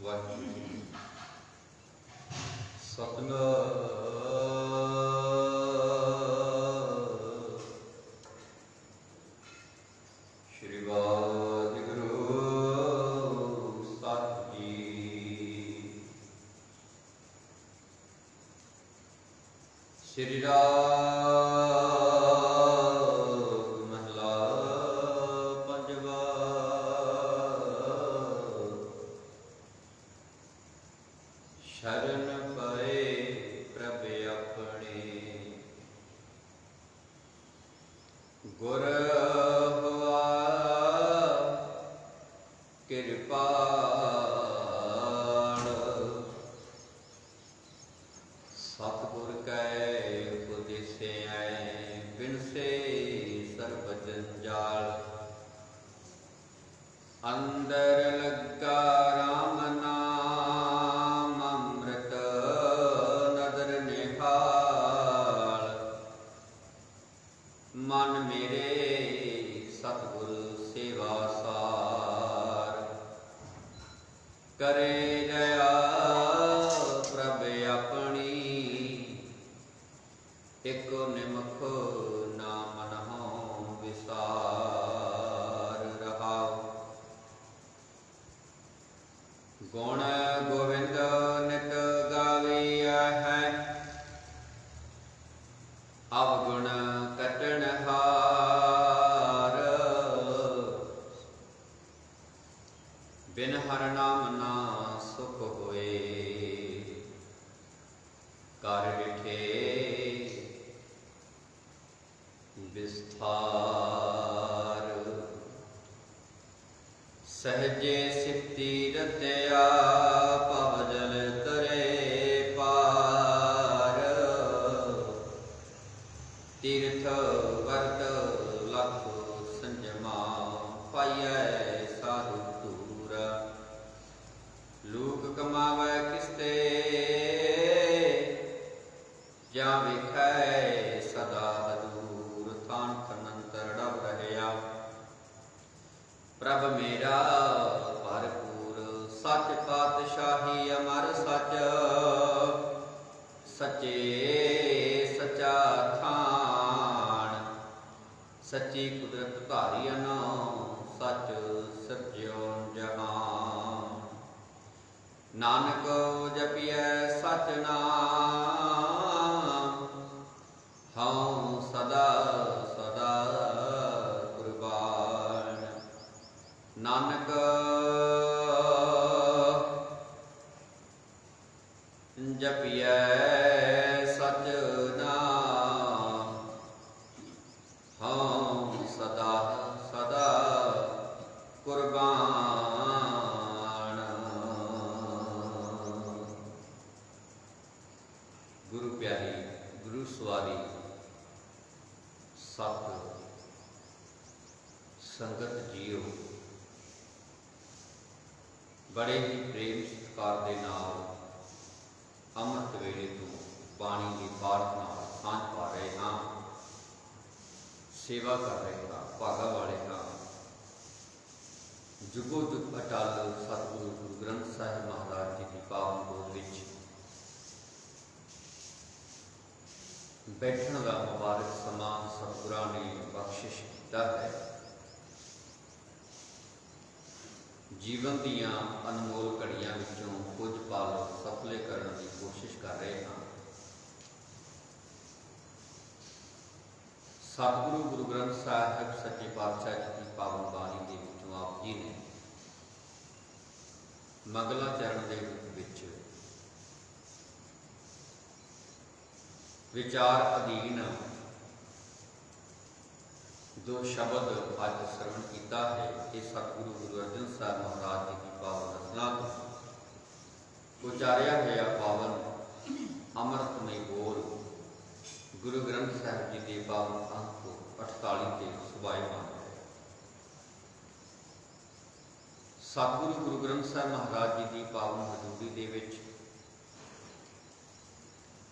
ਵਾਹਿਗੁਰੂ ਜੀ। ਸਤਿਨਾਮ ਸ਼੍ਰੀ ਵਾਹਿਗੁਰੂ ਸਾਹਿਬ ਜੀ। ਸ਼੍ਰੀ शरण पाए प्रभ अपने गुर हुआ कृपाण सतगुर कै उपदेसिया बिन से सर्ब जंजाल अंदर लगा राम नाम अमृत नदर निहाल मन मेरे सतगुर सेवा सार करे दया प्रभ अपनी एको निमख ना मनहो विसार रहाओ। गुण गोविंद नित गाविया है अवगुण कटन हार बिन हर नाम ना सुख होए कर डिठे विस्तार सहजे सिद्धि रत्या पव जल तरे पार तीर्थ वर्त लख संजमा पाइय साधु दूर लोक कमावै किसते जा विखै सदा हजूर थान खनंतर डब रहया प्रभ मेरा भरपूर सच पातशाही अमर सच सचे सचा थान सच्ची कुदरत धारी अन सच सज्जो जहान नानक जपिय सच नाम हऊँ सदा सदा कुर्बान नानक जपिय सच नाम हऊँ सदा सदा कुर्बान। गुरु प्यारी गुरु सवारी सत संगत जीओ बड़े ही प्रेम सत्कार दे नाल अमृत वेले तो बाणी की पाठ नाल सांझ पा रहे हाँ, सेवा कर रहे हाँ, भागा वाले हाँ। जुगो जुग अटल सतगुरु गुरु ग्रंथ साहिब महाराज जी की पावन गोद विच बैठण का मुबारक समा सतगुरां ने बख्शिश किया है। जीवन दीयां अनमोल घड़ियां विचों कुछ पल सफले करने की कोशिश कर रहे हैं। सतगुरु गुरु ग्रंथ साहिब सच्चे पातशाह जी की पावन बाणी के विचों आप जी ने मंगला चरण के रूप विच विचार अधीन जो शब्द अज श्रवण किया है ये सतगुरु गुरु अर्जन साहब महाराज जी की पावन रचना तो उचारिया गया पावन अमृतमय बोल गुरु ग्रंथ साहिब जी के पावन अंक 48 के सुभायमान है। सतगुरु गुरु ग्रंथ साहिब महाराज जी की पावन हजूरी दे विच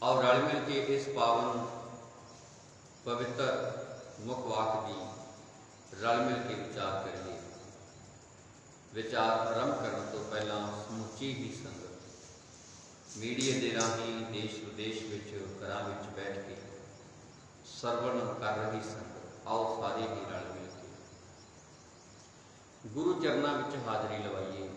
और रल मिल के इस पावन पवित्र मुख वाक की रल मिल के विचार करिए। विचार आरंभ करने तो पहला समुची ही संगत मीडिया के राही देश विदेश घरां बैठ के सरवण कर रही संगत आओ सारे ही रल मिल के गुरु चरणों में हाज़री लवाइए।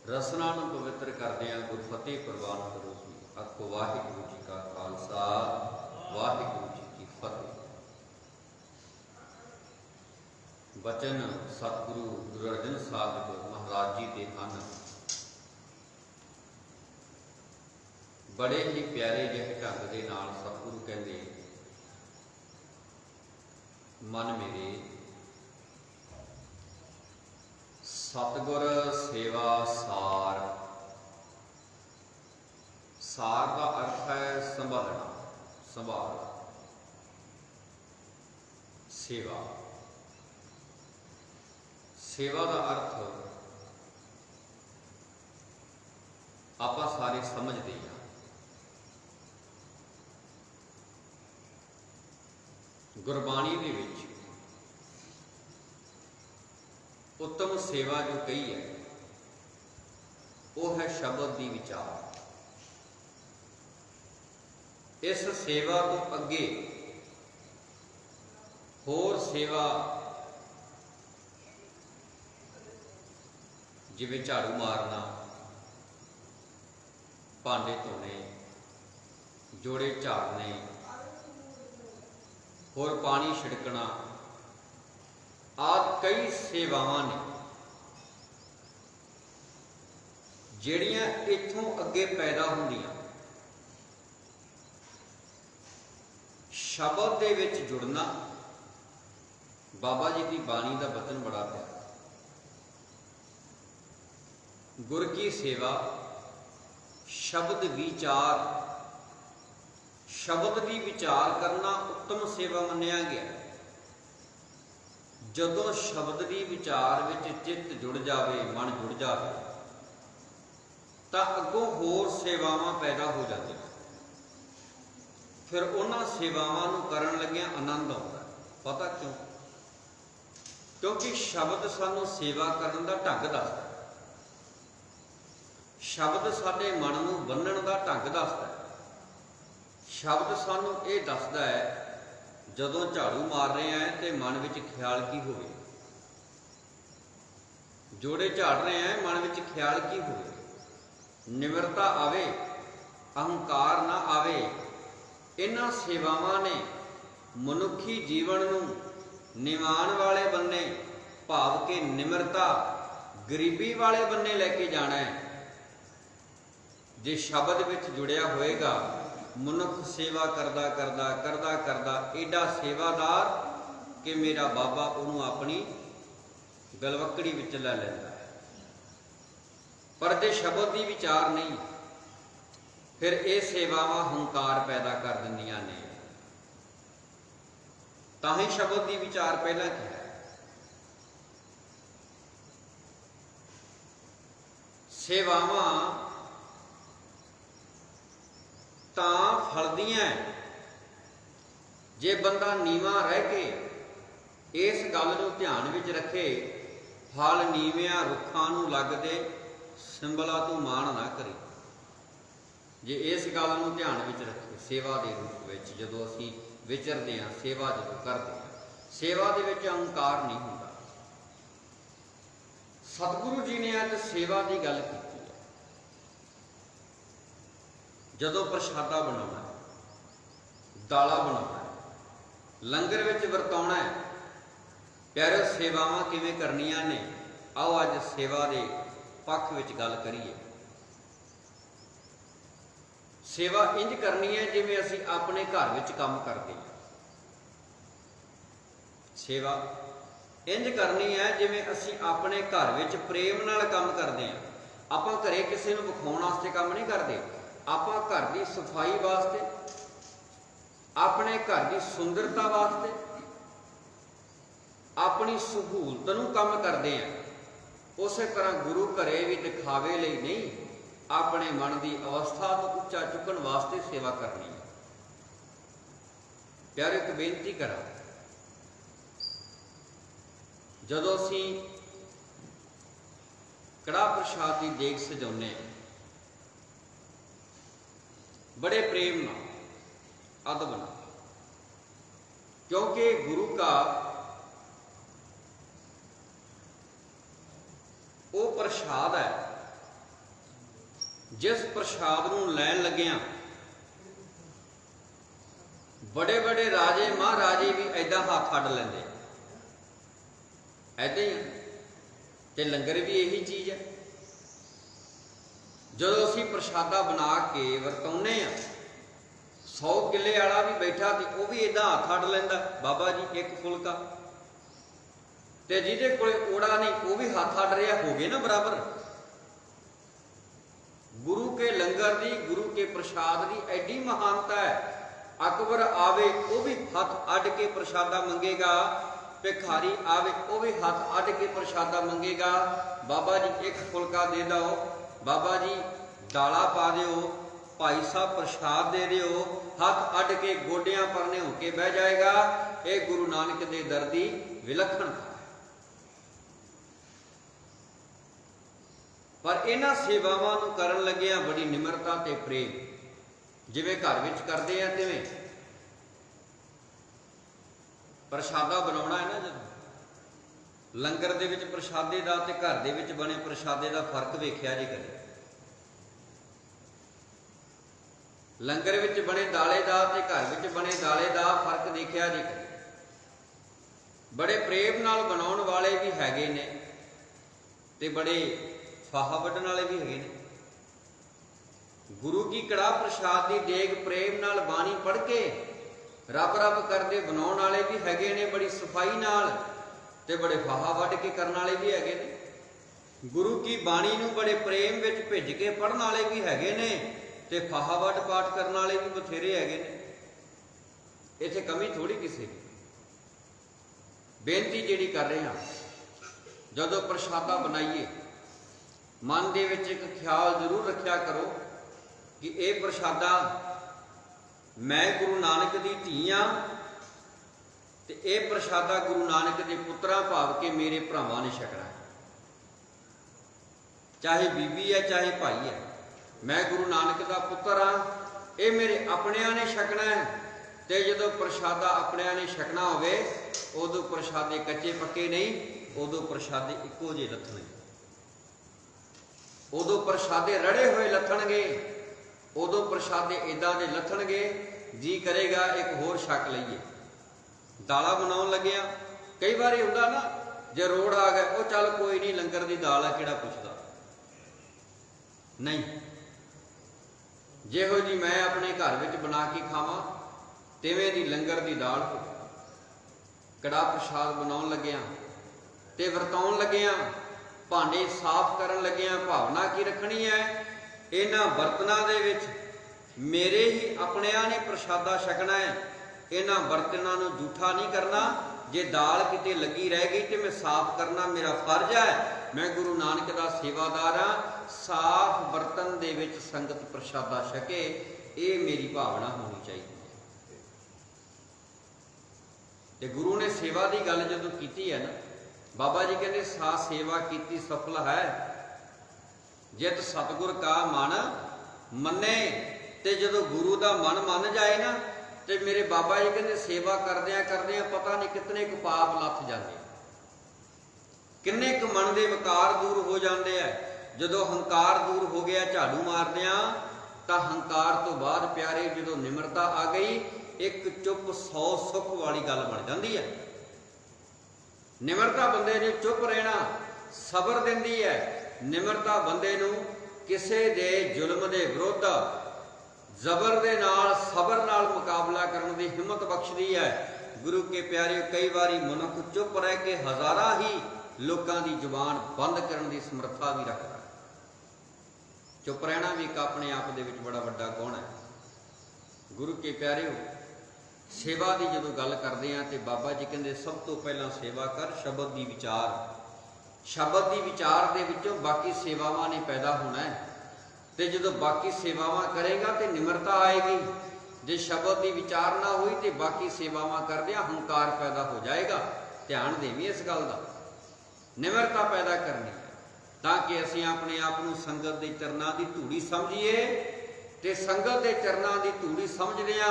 रसना नूं पवित्र करदिआं गुरफतेह प्रवान करो जी। आखो वाहिगुरू जी का खालसा वाहिगुरू जी की फतेह। बचन सतगुरु गुरु अर्जन साहिब महाराज जी के हैं। बड़े ही प्यारे जिहे ढंग के नाल सतगुरु कहते मन मेरे सतगुर सेवा सार। सार का अर्थ है संभालना, संभाल, सेवा। सेवा का अर्थ आपां सारे समझते हैं। गुरबाणी दे विच उत्तम सेवा जो कही है वो है शब्द की विचार। इस सेवा तो अगे होर सेवा जिवें झाड़ू मारना, भांडे धोने, जोड़े झाड़ने, होर पानी छिड़कना आदि कई सेवावां ने जिहड़ियां इत्थों अगे पैदा होंदियां। शब्द दे विच जुड़ना, बाबा जी की बाणी का वचन बड़ा प्यारा। गुर की सेवा शब्द विचार, शब्द की विचार करना उत्तम सेवा मन्निया गया। जदों शब्द की विचार विच चित्त जुड़ जाए, मन जुड़ जाए, तो अगों होर सेवावां पैदा हो जाती। फिर उन्हां सेवावां नूं करन लगिया आनंद आउंदा। पता क्यों? क्योंकि शब्द सानूं सेवा करन दा ढंग दसदा। शब्द साडे मन नूं बन्नण दा ढंग दसदा। शब्द सानूं ये दसदा है जदों झाड़ू मार रहे हैं तो मन विच ख्याल की होवे, जोड़े झाड़ रहे हैं मन विच ख्याल की होवे, निमरता आवे, अहंकार ना आवे। इन्हां सेवावां ने मनुखी जीवन नूं निवाण वाले बन्ने भाव के निमरता गरीबी वाले बन्ने लैके जाना है। जे शब्द विच जुड़िया होएगा मनुख सेवा करदा करदा करदा करदा एडा सेवादार कि मेरा बाबा उन्होंने अपनी गलवकड़ी विच लै लैंदा है। पर जे शब्द की विचार नहीं, फिर ये सेवावां हंकार पैदा कर दिंदियां ने। तां ही शब्द की विचार पहला क्या है। सेवावां तां फलदियां जे बंदा नीवा रह के इस गल नूं ध्यान विच रखे। फल नीवियां रुखां नूं लगदे सिंबला तू माण ना करे। जे इस गल नूं ध्यान विच रखे सेवा के रूप विच जदों असीं विचरदे हां, सेवा जदों करदे हां, सेवा दे विच अहंकार नहीं हुंदा। सतगुरु जी ने अज सेवा की गल की। जदों प्रशादा बनाना है, दाला बनाना है, लंगर विच वरताउणा है, प्यारे सेवावां किवें करनियां ने। आओ अज सेवा के पक्ष विच गल करिए। सेवा इंज करनी है जिवें असीं अपने घर विच काम करदे हां। सेवा इंज करनी है जिवें असीं अपने घर विच प्रेम नाल काम करदे हां। आपां घरे किसी नूं विखाउण वास्ते काम नहीं करदे। आपां घर की सफाई वास्ते, अपने घर की सुंदरता वास्ते, अपनी सहूलत नूं काम करते हैं। उस तरह गुरु घरे भी दिखावे लई नहीं, अपने मन की अवस्था को उच्चा चुकन वास्ते सेवा करनी है। प्यारे एक बेनती करा, जदों असी कड़ा प्रसाद की देग सजाने बड़े प्रेम नाल अदब नाल, क्योंकि गुरु का वो प्रसाद है जिस प्रसाद नूं लैन लग्या बड़े बड़े राजे महाराजे भी ऐदा हाथ अड्ड लेंदे, ऐदा ही ते लंगर भी यही चीज़ है। जदों असीं प्रसादा बना के वरताउने आ, 100 किले वाला भी बैठा तो वह भी ऐदा हाथ अड्ड लैंदा, बाबा जी एक फुलका, ते जिहदे कोले ओड़ा नहीं वो भी हाथ अड्ड रहा, हो गए ना बराबर। गुरु के लंगर दी, गुरु के प्रसाद की एडी महानता है। अकबर आवे वो भी हाथ अड्ड के प्रसादा मंगेगा, भिखारी आवे वो भी हाथ अड्ड के प्रसादा मंगेगा। बाबा जी एक फुलका दे दो, बाबा जी दाला पा दिओ, भाई साहब प्रसाद दे दिओ, हाथ अड्ड के गोडियां परने होके बह जाएगा। ये गुरु नानक दे दर दी विलक्षणता है। पर इन्हां सेवावां नूं करन लग्गिया बड़ी निमरता ते प्रेम, जिवें घर विच करदे आ तिवें प्रसादा बनाउणा है ना। जदों लंगर दे विच प्रसादे दा ते घर दे विच बने प्रसादे दा फर्क वेखिआ जी कदे? लंगर विच बने दाले दा ते घर विच बने दाले दा फर्क देखिआ जी कदे? बड़े प्रेम नाल बनाउण वाले भी हैगे ने ते बड़े फाहा वड्डण वाले भी हैगे ने। गुरु की कड़ा प्रसाद की देग प्रेम नाल बाणी पढ़ के रब रब करते बनाने वाले भी हैगे ने, बड़ी सफाई नाल, ते बड़े फाहा वड्ड के करने वाले भी हैगे ने। गुरु की बाणी नूं बड़े प्रेम विच भिज के पढ़न वाले भी हैगे ने, ते फाहा वड्ड पाठ करने वाले भी बथेरे हैगे ने। इत्थे कमी थोड़ी किसी की। बेनती जिहड़ी कर रहे हैं, जदों प्रसादा बनाइए मन दे विच एक ख्याल जरूर रखिया करो कि यह प्रसादा मैं गुरु नानक दी धी हाँ, ते यह प्रसादा गुरु नानक दे पुत्तरां भाव के मेरे भरावां ने छकना है। चाहे बीबी है चाहे भाई है, मैं गुरु नानक दा पुत्तर हाँ, ये मेरे अपनियां ने छकना है। ते जदों प्रसादा अपनियां ने छकना होवे, उदों प्रसादे कच्चे पक्के नहीं, उदों प्रसादे इक्को जिहे लथणगे। उदों प्रसादे रड़े हुए लथणगे, उदों प्रसादे इदां दे लथणगे जी करेगा एक होर छक लईए। दाला बनाउण लग्गिया कई बार हुंदा ना, जे रोड़ आ गया वो चल कोई नहीं लंगर दी दाल है किहड़ा पुछदा नहीं। जिहो जी मैं अपने घर विच बना के खावां तिवें दी लंगर दी दाल कड़ा प्रसाद बनाउण लग्गिया ते वरताउण लग्गिया, भांडे साफ करन लग्गिया भावना की रखनी है, इन्हां बर्तनां दे विच मेरे ही अपनियां ने प्रसादा छकना है। इन्हां बर्तनां नूं जूठा नहीं करना। जे दाल किते लगी रह गई तो मैं साफ करना मेरा फर्ज है। मैं गुरु नानक दा सेवादार हाँ, साफ बर्तन दे विच संगत प्रसादा छके, ये मेरी भावना होनी चाहिए। ते गुरु ने सेवा की गल जदों कीती है ना, बाबा जी कहते सा सेवा कीती सफल है, जित सतगुर का मन मने। ते जदों गुरु का मन मन जाए ना, तो मेरे बाबा जी कहते सेवा करदियां करदियां पता नहीं कितने कु पाप लथ जाते, किन्ने कु मन के विकार दूर हो जाते हैं। जदों हंकार दूर हो गया झाड़ू मारदियां, तो हंकार तो बाद प्यारे जदों निमरता आ गई, एक चुप 100 सुख वाली गल बन जाती है। निमरता बंदे ने चुप रहना सबर दिंदी है। निमरता बंदे नूं किसे दे जुल्म दे विरुद्ध जबर दे नाल सबर नाल मुकाबला करने की हिम्मत बख्शदी है। गुरु के प्यारे कई बारी मनुख चुप रह के हज़ारां ही लोगों की जुबान बंद करने की समर्था भी रखता है। चुप रहना भी एक अपने आप दे विच बड़ा वड्डा गुण है। गुरु के प्यारे सेवा की जो गल करते हैं तो बाबा जी कहते सब तो पहला सेवा कर शब्द की विचार। शब्द की विचार के विचों बाकी सेवावां ने पैदा होना है। तो जो बाकी सेवावां करेगा तो निमरता आएगी। जे शब्द की विचार ना हुई तो बाकी सेवावां करदियां हंकार पैदा हो जाएगा। ध्यान देवी इस गल का। ਨਿਮਰਤਾ ਪੈਦਾ ਕਰਨੀ ਹੈ, ਤਾਂ ਕਿ ਅਸੀਂ ਆਪਣੇ ਆਪ ਨੂੰ ਸੰਗਤ ਦੇ ਚਰਨਾਂ ਦੀ ਧੂੜੀ ਸਮਝੀਏ ਤੇ ਸੰਗਤ ਦੇ ਚਰਨਾਂ ਦੀ ਧੂੜੀ ਸਮਝਦਿਆਂ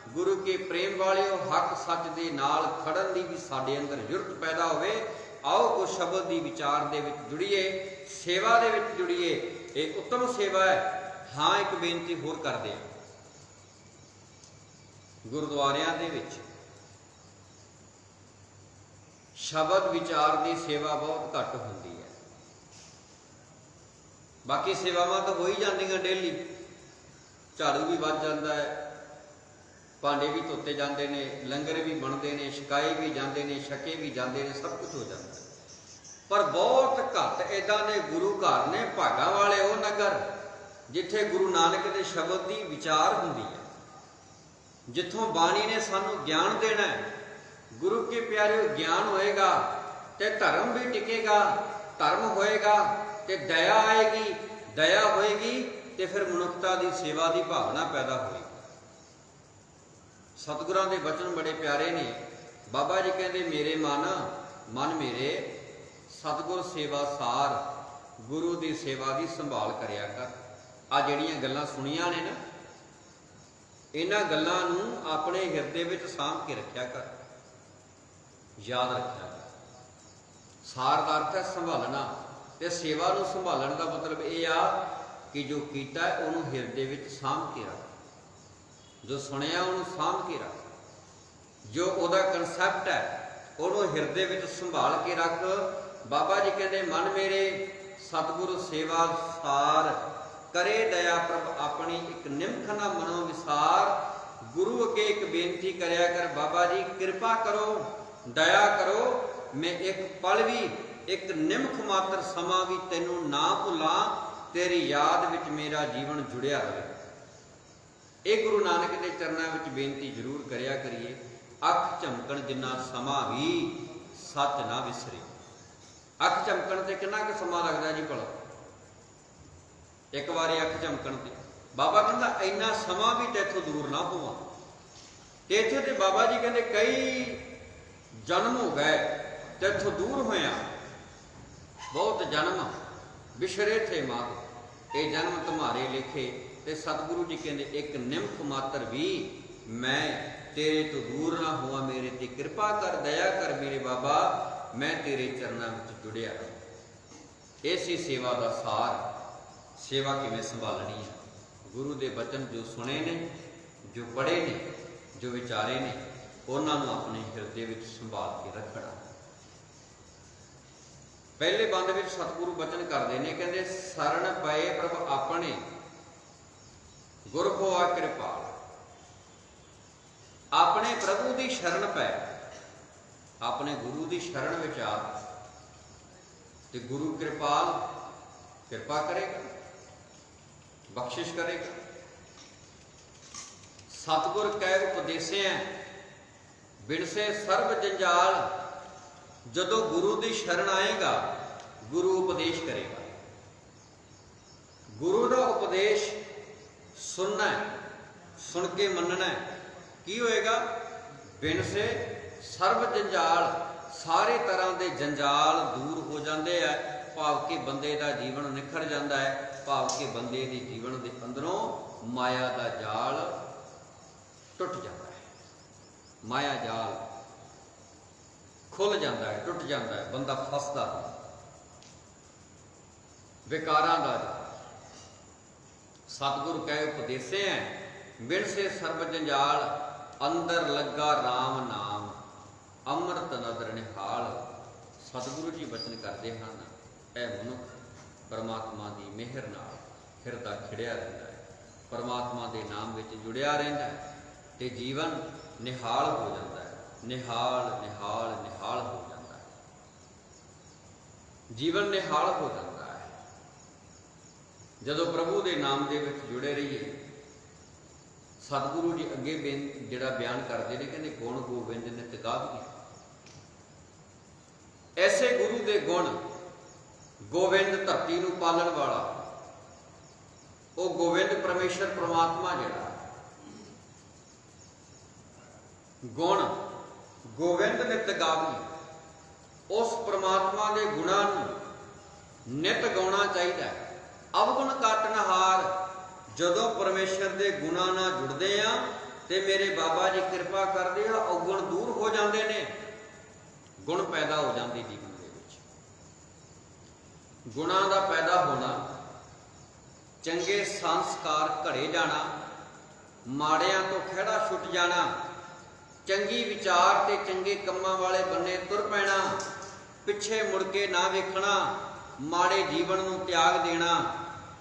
ਗੁਰੂ ਕੇ ਪ੍ਰੇਮ ਵਾਲਿਓ ਹੱਕ ਸੱਚ ਦੇ ਨਾਲ ਖੜਨ ਦੀ ਵੀ ਸਾਡੇ ਅੰਦਰ ਜੁਰਤ ਪੈਦਾ ਹੋਵੇ। ਆਓ ਉਸ ਸ਼ਬਦ ਦੀ ਵਿਚਾਰ ਦੇ ਵਿੱਚ ਜੁੜੀਏ, ਸੇਵਾ ਦੇ ਵਿੱਚ ਜੁੜੀਏ। ਇਹ ਉੱਤਮ ਸੇਵਾ ਹੈ। ਹਾਂ, ਇੱਕ ਬੇਨਤੀ ਹੋਰ ਕਰਦੇ ਹਾਂ, ਗੁਰਦੁਆਰਿਆਂ ਦੇ ਵਿੱਚ ਸ਼ਬਦ ਵਿਚਾਰ ਦੀ ਸੇਵਾ ਬਹੁਤ ਘੱਟ ਹੁੰਦੀ ਹੈ। ਬਾਕੀ ਸੇਵਾਵਾਂ ਤਾਂ ਹੋ ਹੀ ਜਾਂਦੀਆਂ ਡੇਲੀ, ਝਾੜੂ ਵੀ ਵੱਜ ਜਾਂਦਾ ਹੈ, ਭਾਂਡੇ ਵੀ ਧੋਤੇ ਜਾਂਦੇ ਨੇ, ਲੰਗਰ ਵੀ ਬਣਦੇ ਨੇ, ਛਕਾਏ ਵੀ ਜਾਂਦੇ ਨੇ, ਛਕੇ ਵੀ ਜਾਂਦੇ ਨੇ, ਸਭ ਕੁਝ ਹੋ ਜਾਂਦਾ ਹੈ। ਪਰ ਬਹੁਤ ਘੱਟ ਇੱਦਾਂ ਦੇ ਗੁਰੂ ਘਰ ਨੇ, ਭਾਗਾਂ ਵਾਲੇ ਉਹ ਨਗਰ ਜਿੱਥੇ ਗੁਰੂ ਨਾਨਕ ਦੇ ਸ਼ਬਦ ਦੀ ਵਿਚਾਰ ਹੁੰਦੀ ਹੈ, ਜਿੱਥੋਂ ਬਾਣੀ ਨੇ ਸਾਨੂੰ ਗਿਆਨ ਦੇਣਾ ਹੈ। ਗੁਰੂ ਕੇ ਪਿਆਰਿਓ, ਗਿਆਨ ਹੋਏਗਾ ਤੇ ਧਰਮ ਵੀ ਟਿਕੇਗਾ, ਧਰਮ ਹੋਏਗਾ ਤੇ ਦਇਆ ਆਏਗੀ, ਦਇਆ ਹੋਏਗੀ ਤੇ ਫਿਰ ਮਨੁੱਖਤਾ ਦੀ ਸੇਵਾ ਦੀ ਭਾਵਨਾ ਪੈਦਾ ਹੋਏਗੀ। ਸਤਿਗੁਰਾਂ ਦੇ ਬਚਨ ਬੜੇ ਪਿਆਰੇ ਨੇ। ਬਾਬਾ ਜੀ ਕਹਿੰਦੇ, ਮੇਰੇ ਮਨ ਮੇਰੇ ਸਤਿਗੁਰ ਸੇਵਾ ਸਾਰ, ਗੁਰੂ ਦੀ ਸੇਵਾ ਦੀ ਸੰਭਾਲ ਕਰਿਆ ਕਰ। ਆ ਜਿਹੜੀਆਂ ਗੱਲਾਂ ਸੁਣੀਆਂ ਨੇ ਨਾ, ਇਹਨਾਂ ਗੱਲਾਂ ਨੂੰ ਆਪਣੇ ਹਿਰਦੇ ਵਿੱਚ ਸਾਂਭ ਕੇ ਰੱਖਿਆ ਕਰ, ਯਾਦ ਰੱਖਿਆ ਕਰ। ਸਾਰ ਦਾ ਅਰਥ ਹੈ ਸੰਭਾਲਣਾ, ਤੇ ਸੇਵਾ ਨੂੰ ਸੰਭਾਲਣ ਦਾ ਮਤਲਬ ਇਹ ਆ ਕਿ ਜੋ ਕੀਤਾ ਹੈ ਉਹਨੂੰ ਹਿਰਦੇ ਵਿੱਚ ਸਾਂਭ ਕੇ ਰੱਖ, ਜੋ ਸੁਣਿਆ ਉਹਨੂੰ ਸਾਂਭ ਕੇ ਰੱਖ, ਜੋ ਉਹਦਾ ਕਨਸੈਪਟ ਹੈ ਉਹਨੂੰ ਹਿਰਦੇ ਵਿੱਚ ਸੰਭਾਲ ਕੇ ਰੱਖ। ਬਾਬਾ ਜੀ ਕਹਿੰਦੇ, ਮਨ ਮੇਰੇ ਸਤਿਗੁਰੂ ਸੇਵਾ ਸਾਰ, ਕਰੇ ਦਇਆ ਪ੍ਰਭ ਆਪਣੀ, ਇੱਕ ਨਿਮਖ ਨਾ ਮਨੋ ਵਿਸਾਰ। ਗੁਰੂ ਅੱਗੇ ਇੱਕ ਬੇਨਤੀ ਕਰਿਆ ਕਰ, ਬਾਬਾ ਜੀ ਕਿਰਪਾ ਕਰੋ, ਦਇਆ ਕਰੋ, ਮੈਂ ਇੱਕ ਪਲ ਵੀ, ਇੱਕ ਨਿਮਖ ਮਾਤਰ ਸਮਾਂ ਵੀ ਤੈਨੂੰ ਨਾ ਭੁੱਲਾਂ, ਤੇਰੀ ਯਾਦ ਵਿੱਚ ਮੇਰਾ ਜੀਵਨ ਜੁੜਿਆ ਰਹੇ। ਇਹ ਗੁਰੂ ਨਾਨਕ ਦੇ ਚਰਨਾਂ ਵਿੱਚ ਬੇਨਤੀ ਜ਼ਰੂਰ ਕਰਿਆ ਕਰੀਏ। ਅੱਖ ਝਮਕਣ ਜਿੰਨਾ ਸਮਾਂ ਵੀ ਸੱਚ ਨਾ ਵਿਸਰੇ। ਅੱਖ ਝਮਕਣ ਤੇ ਕਿੰਨਾ ਕੁ ਸਮਾਂ ਲੱਗਦਾ ਜੀ ਭਲਾ? ਇੱਕ ਵਾਰੀ ਅੱਖ ਝਮਕਣ ਤੇ ਬਾਬਾ ਕਹਿੰਦਾ ਇੰਨਾ ਸਮਾਂ ਵੀ ਤੇਥੋਂ ਦੂਰ ਨਾ ਹੋਵਾਂ। ਤੇ ਇੱਥੇ ਤੇ ਬਾਬਾ ਜੀ ਕਹਿੰਦੇ ਕਈ ਜਨਮ ਹੋ ਗਏ ਤੇਥੋਂ ਦੂਰ ਹੋਇਆ, ਬਹੁਤ ਜਨਮ ਵਿਛੜੇ ਥੇ ਮਾਤ, ਇਹ ਜਨਮ ਤੁਮਾਰੇ ਲਿਖੇ। ਤੇ ਸਤਿਗੁਰੂ ਜੀ ਕਹਿੰਦੇ ਇੱਕ ਨਿਮਖ ਮਾਤਰ ਵੀ ਮੈਂ ਤੇਰੇ ਤੋਂ ਦੂਰ ਨਾ ਹੋਵਾਂ, ਮੇਰੇ ਤੇ ਕਿਰਪਾ ਕਰ, ਦਇਆ ਕਰ ਮੇਰੇ ਬਾਬਾ, ਮੈਂ ਤੇਰੇ ਚਰਨਾਂ ਵਿੱਚ ਜੁੜਿਆ ਰਹਾਂ। ਇਹ ਸੀ ਸੇਵਾ ਦਾ ਸਾਰ। ਸੇਵਾ ਕਿਵੇਂ ਸੰਭਾਲਣੀ ਹੈ? ਗੁਰੂ ਦੇ ਬਚਨ ਜੋ ਸੁਣੇ ਨੇ, ਜੋ ਪੜ੍ਹੇ ਨੇ, ਜੋ ਵਿਚਾਰੇ ਨੇ, ਉਹਨਾਂ ਨੂੰ ਆਪਣੇ ਹਿਰਦੇ ਵਿੱਚ ਸੰਭਾਲ ਕੇ ਰੱਖਣਾ। ਪਹਿਲੇ ਬੰਦ ਵਿੱਚ ਸਤਿਗੁਰੂ ਬਚਨ ਕਰਦੇ ਨੇ, ਕਹਿੰਦੇ ਸਰਣ ਪਏ ਪ੍ਰਭ ਆਪਣੇ, ਗੁਰ ਹੋਆ ਕਿਰਪਾਲ। ਆਪਣੇ ਪ੍ਰਭੂ ਦੀ ਸ਼ਰਨ ਪੈ, ਆਪਣੇ ਗੁਰੂ ਦੀ ਸ਼ਰਨ ਵਿੱਚ ਆ, ਤੇ ਗੁਰੂ ਕਿਰਪਾਲ, ਕਿਰਪਾ ਕਰੇਗਾ, ਬਖਸ਼ਿਸ਼ ਕਰੇਗਾ। ਸਤਿਗੁਰ ਕਹਿ ਉਪਦੇਸਿਆ ਬਿਨਸੇ ਸਰਬ ਜੰਜਾਲ। ਜਦੋਂ ਗੁਰੂ ਦੀ ਸ਼ਰਨ ਆਏਗਾ, ਗੁਰੂ ਉਪਦੇਸ਼ ਕਰੇਗਾ। ਗੁਰੂ ਦਾ ਉਪਦੇਸ਼ ਸੁਣਨਾ ਹੈ, ਸੁਣ ਕੇ ਮੰਨਣਾ ਹੈ। ਕੀ ਹੋਏਗਾ? ਬਿਨਸੇ ਸਰਬ ਜੰਜਾਲ, ਸਾਰੇ ਤਰ੍ਹਾਂ ਦੇ ਜੰਜਾਲ ਦੂਰ ਹੋ ਜਾਂਦੇ ਆ। ਭਾਵ ਕਿ ਬੰਦੇ ਦਾ ਜੀਵਨ ਨਿਖਰ ਜਾਂਦਾ ਹੈ, ਭਾਵ ਕਿ ਬੰਦੇ ਦੇ ਜੀਵਨ ਦੇ ਅੰਦਰੋਂ ਮਾਇਆ ਦਾ ਜਾਲ ਟੁੱਟ ਜਾਂਦਾ ਹੈ, ਮਾਇਆ ਜਾਲ ਖੁੱਲ ਜਾਂਦਾ ਹੈ, ਟੁੱਟ ਜਾਂਦਾ ਹੈ, ਬੰਦਾ ਫਸਦਾ ਹੈ ਵਿਕਾਰਾਂ ਦਾ। ਸਤਿਗੁਰੂ ਕਹਿ ਉਪਦੇਸੇ ਹੈ ਬਿਨਸੇ ਸਰਬ ਜੰਜਾਲ, ਅੰਦਰ ਲੱਗਾ ਰਾਮ ਨਾਮ, ਅੰਮ੍ਰਿਤ ਨਦਰ ਨਿਹਾਲ। ਸਤਿਗੁਰੂ ਜੀ ਬਚਨ ਕਰਦੇ ਹਨ, ਇਹ ਮਨੁੱਖ ਪਰਮਾਤਮਾ ਦੀ ਮਿਹਰ ਨਾਲ ਹਿਰਦਾ ਖਿੜਿਆ ਰਹਿੰਦਾ ਹੈ, ਪਰਮਾਤਮਾ ਦੇ ਨਾਮ ਵਿੱਚ ਜੁੜਿਆ ਰਹਿੰਦਾ ਹੈ, ਤੇ ਜੀਵਨ ਨਿਹਾਲ ਹੋ ਜਾਂਦਾ ਹੈ, ਨਿਹਾਲ ਨਿਹਾਲ ਨਿਹਾਲ ਹੋ ਜਾਂਦਾ ਹੈ, ਜੀਵਨ ਨਿਹਾਲ ਹੋ ਜਾਂਦਾ ਹੈ। ਜਦੋਂ ਪ੍ਰਭੂ ਦੇ ਨਾਮ ਦੇ ਵਿੱਚ ਜੁੜੇ ਰਹੀਏ। ਸਤਿਗੁਰੂ ਜੀ ਅੱਗੇ ਜਿਹੜਾ ਬਿਆਨ ਕਰਦੇ ਨੇ, ਕਹਿੰਦੇ ਗੁਣ ਗੋਬਿੰਦ ਨੇ ਤਕਾਵੀ। ਐਸੇ ਗੁਰੂ ਦੇ ਗੁਣ, ਗੋਬਿੰਦ ਧਰਤੀ ਨੂੰ ਪਾਲਣ ਵਾਲਾ, ਉਹ ਗੋਬਿੰਦ ਪਰਮੇਸ਼ਰ ਪ੍ਰਮਾਤਮਾ ਜਿਹੜਾ ਗੁਣ ਗੋਬਿੰਦ ਨਿਤ ਗਾਵੀ, उस परमात्मा के गुणां नूं नित गाउणा चाहिए। अवगुण काटनहार, जदों परमेश्वर के गुणां नाल जुड़दे आ ते मेरे बाबा जी कृपा करदे आ, अवगुण दूर हो जाते ने, गुण पैदा हो जाते जीवन दे विच। गुणां दा पैदा होना, चंगे संस्कार घड़े जाना, माड़ियां तो खैड़ा छुट जाना, चंगी विचार ते चंगे कम्मां वाले बन्ने तुर पैना, पिछे मुड़ के ना वेखना, माड़े जीवन नूं त्याग देना,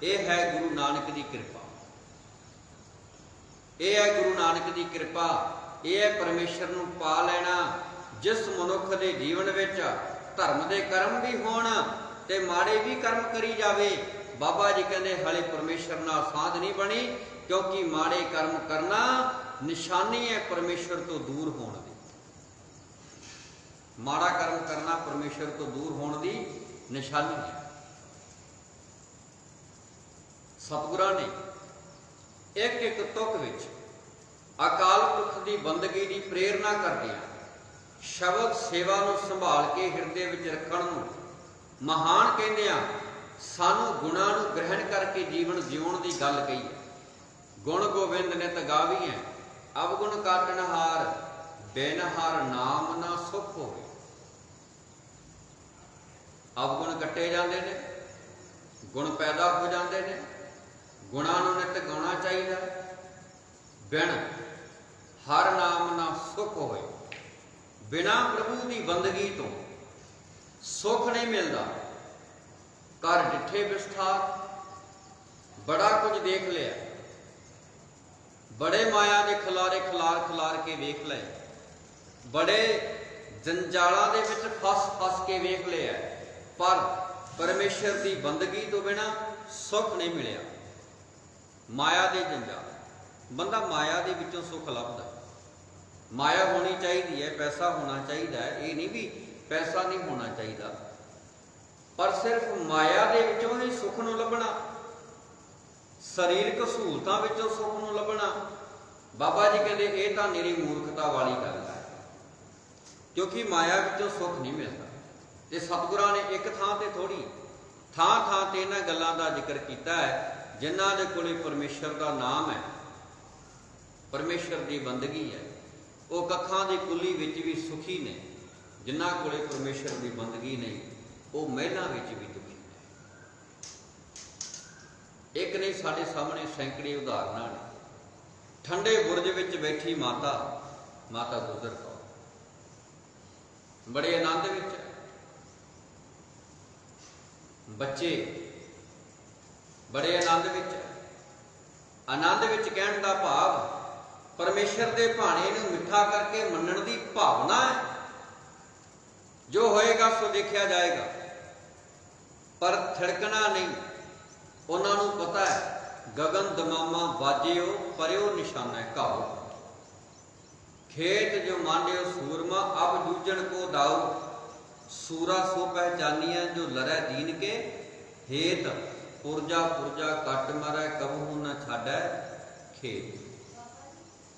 यह है गुरु नानक की कृपा। यह है गुरु नानक की कृपा, यह है परमेश्वर नूं पा लेना। जिस मनुख के जीवन विच धर्म के कर्म भी होण ते माड़े भी कर्म करी जावे, बाबा जी कहते हाले परमेश्वर नाल साध नहीं बनी, क्योंकि माड़े कर्म करना निशानी है परमेश्वर तो दूर होने की। माड़ा कर्म करना परमेश्वर तो दूर होने की निशानी है। सतगुरां ने एक एक तुक विच अकाल पुरख की बंदगी की प्रेरणा करदियां शब्द सेवा नूं संभाल के हिरदे विच रखण नूं महान कहंदियां सानू गुणां नूं ग्रहण करके जीवन जीउण की गल कही है। गुण गोबिंद नित गावीਐ, अवगुण काटनहार, बिन हर नाम ना सुख होवे। अवगुण कट्टे जाते हैं, गुण पैदा हो जाते हैं। गुणां नूं नित गाउणा चाहिए। बिन हर नाम ना सुख होवे, बिना प्रभु की बंदगी तो सुख नहीं मिलता। कर डिठे विस्तार, बड़ा कुछ देख लिया, बड़े माया के खिलारे खिलार खिलार के वेख ले, बड़े जंजालों के विच फस फस के वेख लिया, पर परमेश्वर की बंदगी तो बिना सुख नहीं मिलिया। माया के जंजाल, बंदा माया के विचों सुख लभदा। माया होनी चाहिए है, पैसा होना चाहिए है, ये नहीं भी पैसा नहीं होना चाहिए, पर सिर्फ माया के विचों ही सुख नूं लभना, शरीरक सहूलतां विचों सुख नूं लभना। बाबा जी कहते ये तो निरी मूर्खता वाली गल है, क्योंकि माया विचों सुख नहीं मिलता। ते सतगुरां ने एक थां ते थोड़ी थां थां ते इन्हां गल्लां दा जिक्र कीता है, जिन्हां दे कोले परमेश्वर का नाम है, परमेश्वर की बंदगी है, वो कखां की कुली विच भी सुखी ने। जिन्हां कोले परमेश्वर की बंदगी नहीं, वो महलां विच भी दुखी ने। एक नहीं साडे सामने सैकड़े उदाहरणां ने। ठंडे बुरज विच बैठी माता, माता गुजर कौर, बड़े आनंद विच है। बच्चे बड़े आनंद विच है। आनंद विच कहण दा भाव परमेश्वर के भाणे नूं मिठा करके मनण की भावना है। जो होएगा सो देखा जाएगा, पर थिड़कना नहीं। उन्होंने पता है गगन दमामा बाजियो परियो निशाना घाओ, खेत जो मांडियो सूरमा अब जूझण को दाऊ, सूरा सो पहचानिया जो लरै दीन के हेत, पुरजा पुरजा कट मरै कबहू न छाड़ै खेत।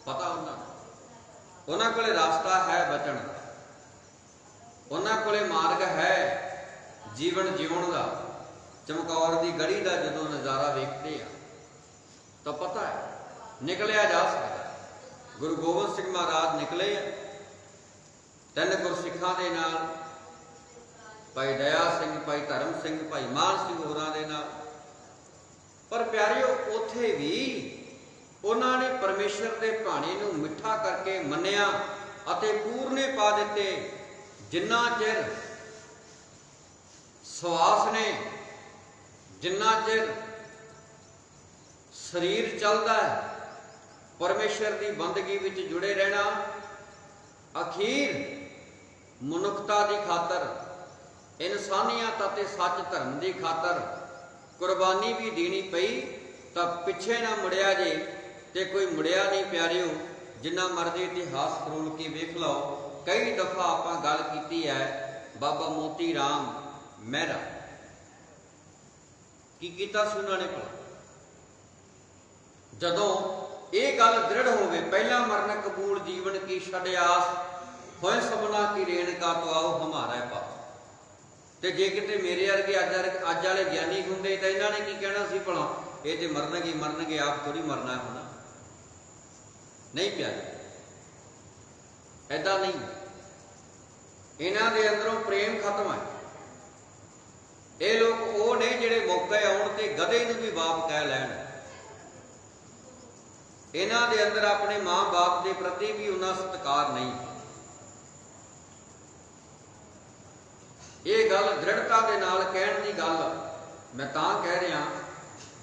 पता उन्होंने कोले रास्ता है बचन का, उन्होंने कोले मार्ग है जीवन जीवन का। चमकौर की गढ़ी का जो नज़ारा वेखते हैं तो पता है निकलिया जा सकता है। गुरु गोबिंद सिंह महाराज निकले, 3 गुरसिखां दे नाल, भाई दया सिंह, भाई धर्म सिंह, भाई मान सिंह होरां दे नाल। पर प्यारिओ उत्थे भी उन्होंने परमेश्वर के भाणे नूं मिठा करके मन्निया अते पूरने पा दिते। जिन्ना चिर सवास ने, जिन्ना चिर शरीर चलता है, परमेश्वर की बंदगी विच जुड़े रहना। अखीर मनुखता की खातर, इंसानियत अते सच धर्म की खातर कुर्बानी भी देनी पई, तब पिछे ना मुड़िया जे ते कोई मुड़िया नहीं। प्यारिओ जिन्ना मर्जी इतिहास फरोल के वेख लो, कई दफा आपां गल कीती है। बाबा मोती राम मेहरा की कीता सी उन्होंने भला, जदों ये गल दृढ़ होवे, पहला मरण कबूल जीवन की छड़ आस, होए सबना की रेणका तो आओ हमारा पास। ਤੇ ਜੇ ਕਿਤੇ ਮੇਰੇ ਵਰਗੇ ਅੱਜ ਵਾਲੇ ਗਿਆਨੀ ਹੁੰਦੇ ਤਾਂ ਇਹਨਾਂ ਨੇ ਕੀ ਕਹਿਣਾ ਸੀ ਭਲਾ, ਇਹ ਤੇ ਮਰਨਗੇ ਆਪ ਥੋੜੀ ਮਰਨਾ ਹੋਣਾ। ਨਹੀਂ ਪਿਆਰੇ, ਐਦਾਂ ਨਹੀਂ। ਇਹਨਾਂ ਦੇ ਅੰਦਰੋਂ ਪ੍ਰੇਮ ਖਤਮ ਹੈ। ਇਹ ਲੋਕ ਉਹ ਨੇ ਜਿਹੜੇ ਮੌਕੇ ਆਉਣ ਤੇ ਗਧੇ ਨੂੰ ਵੀ ਬਾਪ ਕਹਿ ਲੈਣ। ਇਹਨਾਂ ਦੇ ਅੰਦਰ ਆਪਣੇ ਮਾਂ ਬਾਪ ਦੇ ਪ੍ਰਤੀ ਵੀ ਉਹਨਾਂ ਸਤਿਕਾਰ ਨਹੀਂ। ਇਹ ਗੱਲ ਦ੍ਰਿੜਤਾ ਦੇ ਨਾਲ ਕਹਿਣ ਦੀ ਗੱਲ ਮੈਂ ਤਾਂ ਕਹਿ ਰਿਹਾ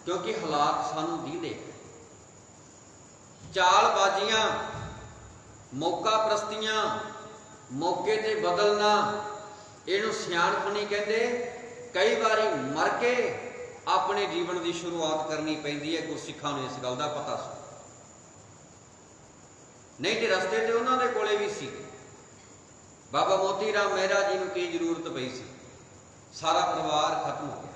ਕਿਉਂਕਿ ਹਾਲਾਤ ਸਾਨੂੰ ਦੀਦੇ। ਚਾਲਬਾਜ਼ੀਆਂ, ਮੌਕਾ ਪ੍ਰਸਤੀਆਂ, ਮੌਕੇ ਤੇ ਬਦਲਣਾ, ਇਹਨੂੰ ਸਿਆਣਪ ਨਹੀਂ ਕਹਿੰਦੇ। ਕਈ ਵਾਰੀ ਮਰ ਕੇ ਆਪਣੇ ਜੀਵਨ ਦੀ ਸ਼ੁਰੂਆਤ ਕਰਨੀ ਪੈਂਦੀ ਹੈ। ਗੁਰਸਿੱਖਾਂ ਨੂੰ ਇਸ ਗੱਲ ਦਾ ਪਤਾ ਸੀ, ਨਹੀਂ ਤੇ ਰਸਤੇ ਤੇ ਉਹਨਾਂ ਦੇ ਕੋਲੇ ਵੀ ਸੀ। ਬਾਬਾ ਮੋਤੀ ਰਾਮ ਮਹਿਰਾ ਜੀ ਨੂੰ ਕੀ ਜ਼ਰੂਰਤ ਪਈ ਸੀ? ਸਾਰਾ ਪਰਿਵਾਰ ਖਤਮ ਹੋ ਗਿਆ।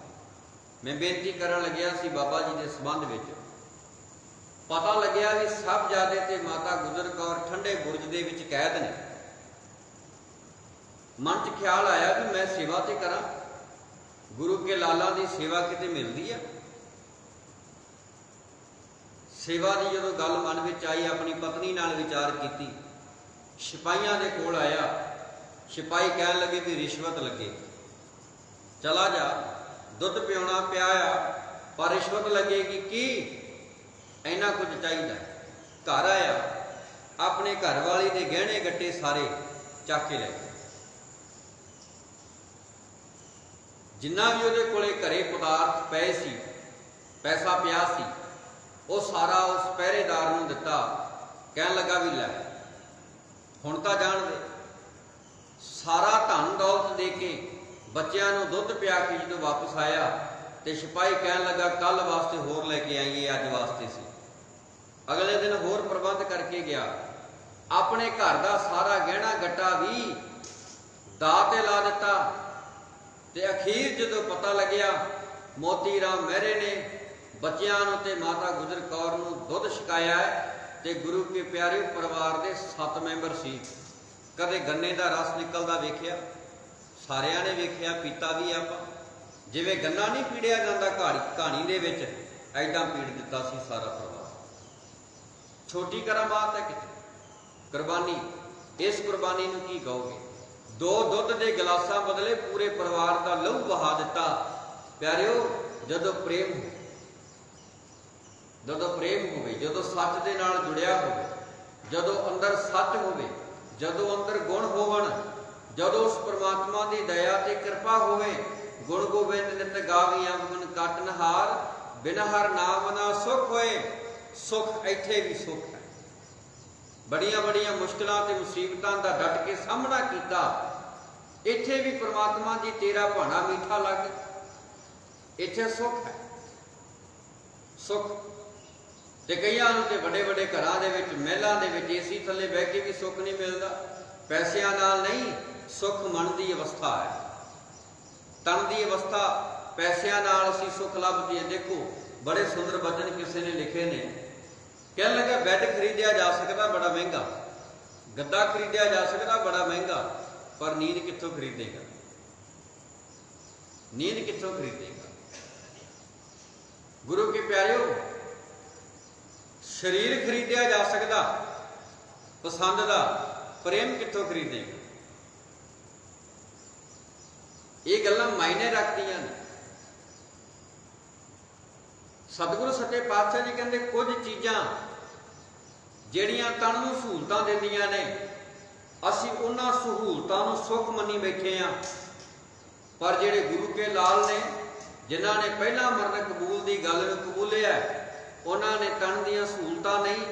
ਮੈਂ ਬੇਨਤੀ ਕਰਨ ਲੱਗਿਆ ਸੀ ਬਾਬਾ ਜੀ ਦੇ ਸੰਬੰਧ ਵਿੱਚ, ਪਤਾ ਲੱਗਿਆ ਵੀ ਸਾਹਿਬਜ਼ਾਦੇ ਤੇ ਮਾਤਾ ਗੁਜਰ ਕੌਰ ਠੰਡੇ ਬੁਰਜ ਦੇ ਵਿੱਚ ਕੈਦ ਨੇ। ਮਨ 'ਚ ਖਿਆਲ ਆਇਆ ਵੀ ਮੈਂ ਸੇਵਾ ਤੇ ਕਰਾਂ, ਗੁਰੂ ਕੇ ਲਾਲਾਂ ਦੀ ਸੇਵਾ ਕਿਤੇ ਮਿਲਦੀ ਆ। ਸੇਵਾ ਦੀ ਜਦੋਂ ਗੱਲ ਮਨ ਵਿੱਚ ਆਈ, ਆਪਣੀ ਪਤਨੀ ਨਾਲ ਵਿਚਾਰ ਕੀਤੀ। ਸਿਪਾਹੀਆਂ ਦੇ ਕੋਲ ਆਇਆ। ਸਿਪਾਹੀ ਕਹਿਣ ਲੱਗੇ ਵੀ ਰਿਸ਼ਵਤ ਲੱਗੇ, ਚਲਾ ਜਾ, ਦੁੱਧ ਪਿਆਉਣਾ ਪਿਆਇਆ, ਪਰ ਰਿਸ਼ਵਤ ਲੱਗੇਗੀ। ਕੀ ਇੰਨਾ ਕੁਝ ਚਾਹੀਦਾ? ਘਰ ਆਇਆ, ਆਪਣੇ ਘਰ ਵਾਲੀ ਦੇ ਗਹਿਣੇ ਗੱਟੇ ਸਾਰੇ ਚੱਕ ਕੇ ਲੈ ਗਏ। ਜਿੰਨਾ ਵੀ ਉਹਦੇ ਕੋਲੇ ਘਰੇ ਪਦਾਰਥ ਪਏ ਸੀ, ਪੈਸਾ ਪਿਆ ਸੀ, ਉਹ ਸਾਰਾ ਉਸ ਪਹਿਰੇਦਾਰ ਨੂੰ ਦਿੱਤਾ। ਕਹਿਣ ਲੱਗਾ ਵੀ ਲੈ ਹੁਣ ਤਾਂ ਜਾਣ ਦੇ। ਸਾਰਾ ਧਨ ਦੌਲਤ ਦੇ ਕੇ ਬੱਚਿਆਂ ਨੂੰ ਦੁੱਧ ਪਿਆ ਕੇ ਜਦੋਂ ਵਾਪਸ ਆਇਆ ਤੇ ਸਿਪਾਹੀ ਕਹਿਣ ਲੱਗਾ ਕੱਲ ਵਾਸਤੇ ਹੋਰ ਲੈ ਕੇ ਆਈਏ, ਅੱਜ ਵਾਸਤੇ ਸੀ। ਅਗਲੇ ਦਿਨ ਹੋਰ ਪ੍ਰਬੰਧ ਕਰਕੇ ਗਿਆ। ਆਪਣੇ ਘਰ ਦਾ ਸਾਰਾ ਗਹਿਣਾ ਗੱਟਾ ਵੀ ਦਾਅ ਤੇ ਲਾ ਦਿੱਤਾ। ਤੇ ਅਖੀਰ ਜਦੋਂ ਪਤਾ ਲੱਗਿਆ ਮੋਤੀ ਰਾਮ ਮਹਿਰੇ ਨੇ ਬੱਚਿਆਂ ਨੂੰ ਤੇ ਮਾਤਾ ਗੁਜਰ ਕੌਰ ਨੂੰ ਦੁੱਧ ਛਕਾਇਆ ਤੇ ਗੁਰੂ ਕੇ ਪਿਆਰੇ ਪਰਿਵਾਰ ਦੇ 7 ਮੈਂਬਰ ਸੀ। ਕਦੇ ਗੰਨੇ ਦਾ ਰਸ ਨਿਕਲਦਾ ਵੇਖਿਆ? ਸਾਰਿਆਂ ਨੇ ਵੇਖਿਆ, ਪੀਤਾ ਵੀ ਆਪਾਂ। ਜਿਵੇਂ ਗੰਨਾ ਨਹੀਂ ਪੀੜਿਆ ਜਾਂਦਾ ਕਹਾਣੀ ਦੇ ਵਿੱਚ, ਐਦਾਂ ਪੀੜ ਦਿੱਤਾ ਸੀ ਸਾਰਾ ਪਰਿਵਾਰ। ਛੋਟੀ ਕਰਾਮਾਤ ਹੈ ਕਿਤੇ? ਕੁਰਬਾਨੀ। ਇਸ ਕੁਰਬਾਨੀ ਨੂੰ ਕੀ ਕਹੋਗੇ? 2 ਦੁੱਧ ਦੇ ਗਲਾਸਾਂ ਬਦਲੇ ਪੂਰੇ ਪਰਿਵਾਰ ਦਾ ਲਹੂ ਵਹਾ ਦਿੱਤਾ। ਪਿਆਰਿਓ, ਜਦੋਂ ਪ੍ਰੇਮ ਹੋਵੇ, ਜਦੋਂ ਸੱਚ ਦੇ ਨਾਲ ਜੁੜਿਆ ਹੋਵੇ, ਜਦੋਂ ਅੰਦਰ ਸੱਚ ਹੋਵੇ, ਜਦੋਂ ਅੰਦਰ ਗੁਣ ਹੋਵਣ, ਜਦੋਂ ਉਸ ਪਰਮਾਤਮਾ ਦੀ ਦਇਆ ਤੇ ਕਿਰਪਾ ਹੋਵੇ, ਗੁਣ ਗੋਬਿੰਦ ਨਿਤ ਗਾਵੀਆਂ ਗੁਣ ਕਟਨਹਾਰ, ਬਿਨ ਹਰ ਨਾਮ ਨਾ ਸੁਖ ਹੋਏ। ਸੁਖ ਇੱਥੇ ਵੀ ਸੁਖ ਹੈ। ਬੜੀਆਂ ਬੜੀਆਂ ਮੁਸ਼ਕਿਲਾਂ ਤੇ ਮੁਸੀਬਤਾਂ ਦਾ ਡਟ ਕੇ ਸਾਹਮਣਾ ਕੀਤਾ, ਇੱਥੇ ਵੀ ਪਰਮਾਤਮਾ ਜੀ ਤੇਰਾ ਭਾਣਾ ਮੀਠਾ ਲੱਗ, ਇੱਥੇ ਸੁੱਖ ਹੈ। ਸੁੱਖ ਤੇ ਕਈਆਂ ਨੂੰ ਤੇ ਵੱਡੇ ਵੱਡੇ ਘਰਾਂ ਦੇ ਵਿੱਚ, ਮਹਿਲਾਂ ਦੇ ਵਿੱਚ ਏਸੀ ਥੱਲੇ ਬਹਿ ਕੇ ਵੀ ਸੁੱਖ ਨਹੀਂ ਮਿਲਦਾ। ਪੈਸਿਆਂ ਨਾਲ ਨਹੀਂ, ਸੁੱਖ ਮਨ ਦੀ ਅਵਸਥਾ ਹੈ, ਤਨ ਦੀ ਅਵਸਥਾ। ਪੈਸਿਆਂ ਨਾਲ ਅਸੀਂ ਸੁੱਖ ਲੱਭਦੇ ਹਾਂ। ਦੇਖੋ, ਬੜੇ ਸੁੰਦਰ ਬਚਨ ਕਿਸੇ ਨੇ ਲਿਖੇ ਨੇ। ਕਹਿਣ ਲੱਗਾ ਬੈੱਡ ਖਰੀਦਿਆ ਜਾ ਸਕਦਾ ਬੜਾ ਮਹਿੰਗਾ, ਗੱਦਾ ਖਰੀਦਿਆ ਜਾ ਸਕਦਾ ਬੜਾ ਮਹਿੰਗਾ, ਪਰ ਨੀਂਦ ਕਿੱਥੋਂ ਖਰੀਦੇਗਾ? ਨੀਂਦ ਕਿੱਥੋਂ ਖਰੀਦੇਗਾ? ਗੁਰੂ ਕੇ ਪਿਆਰਿਓ, ਸਰੀਰ ਖਰੀਦਿਆ ਜਾ ਸਕਦਾ ਪਸੰਦ ਦਾ, ਪ੍ਰੇਮ ਕਿੱਥੋਂ ਖਰੀਦੇਗਾ? ਇਹ ਗੱਲਾਂ ਮਾਇਨੇ ਰੱਖਦੀਆਂ ਨੇ। ਸਤਿਗੁਰੂ ਸੱਚੇ ਪਾਤਸ਼ਾਹ ਜੀ ਕਹਿੰਦੇ ਕੁਝ ਚੀਜ਼ਾਂ ਜਿਹੜੀਆਂ ਤਨ ਨੂੰ ਸਹੂਲਤਾਂ ਦਿੰਦੀਆਂ ਨੇ, ਅਸੀਂ ਉਹਨਾਂ ਸਹੂਲਤਾਂ ਨੂੰ ਸੁੱਖ ਮੰਨੀ ਬੈਠੇ ਹਾਂ। ਪਰ ਜਿਹੜੇ ਗੁਰੂ ਕੇ ਲਾਲ ਨੇ, ਜਿਨ੍ਹਾਂ ਨੇ ਪਹਿਲਾਂ ਮਰਨ ਕਬੂਲ ਦੀ ਗੱਲ ਨੂੰ ਕਬੂਲਿਆ, ਉਹਨਾਂ ਨੇ ਤਨ ਦੀਆਂ ਸਹੂਲਤਾਂ ਨਹੀਂ,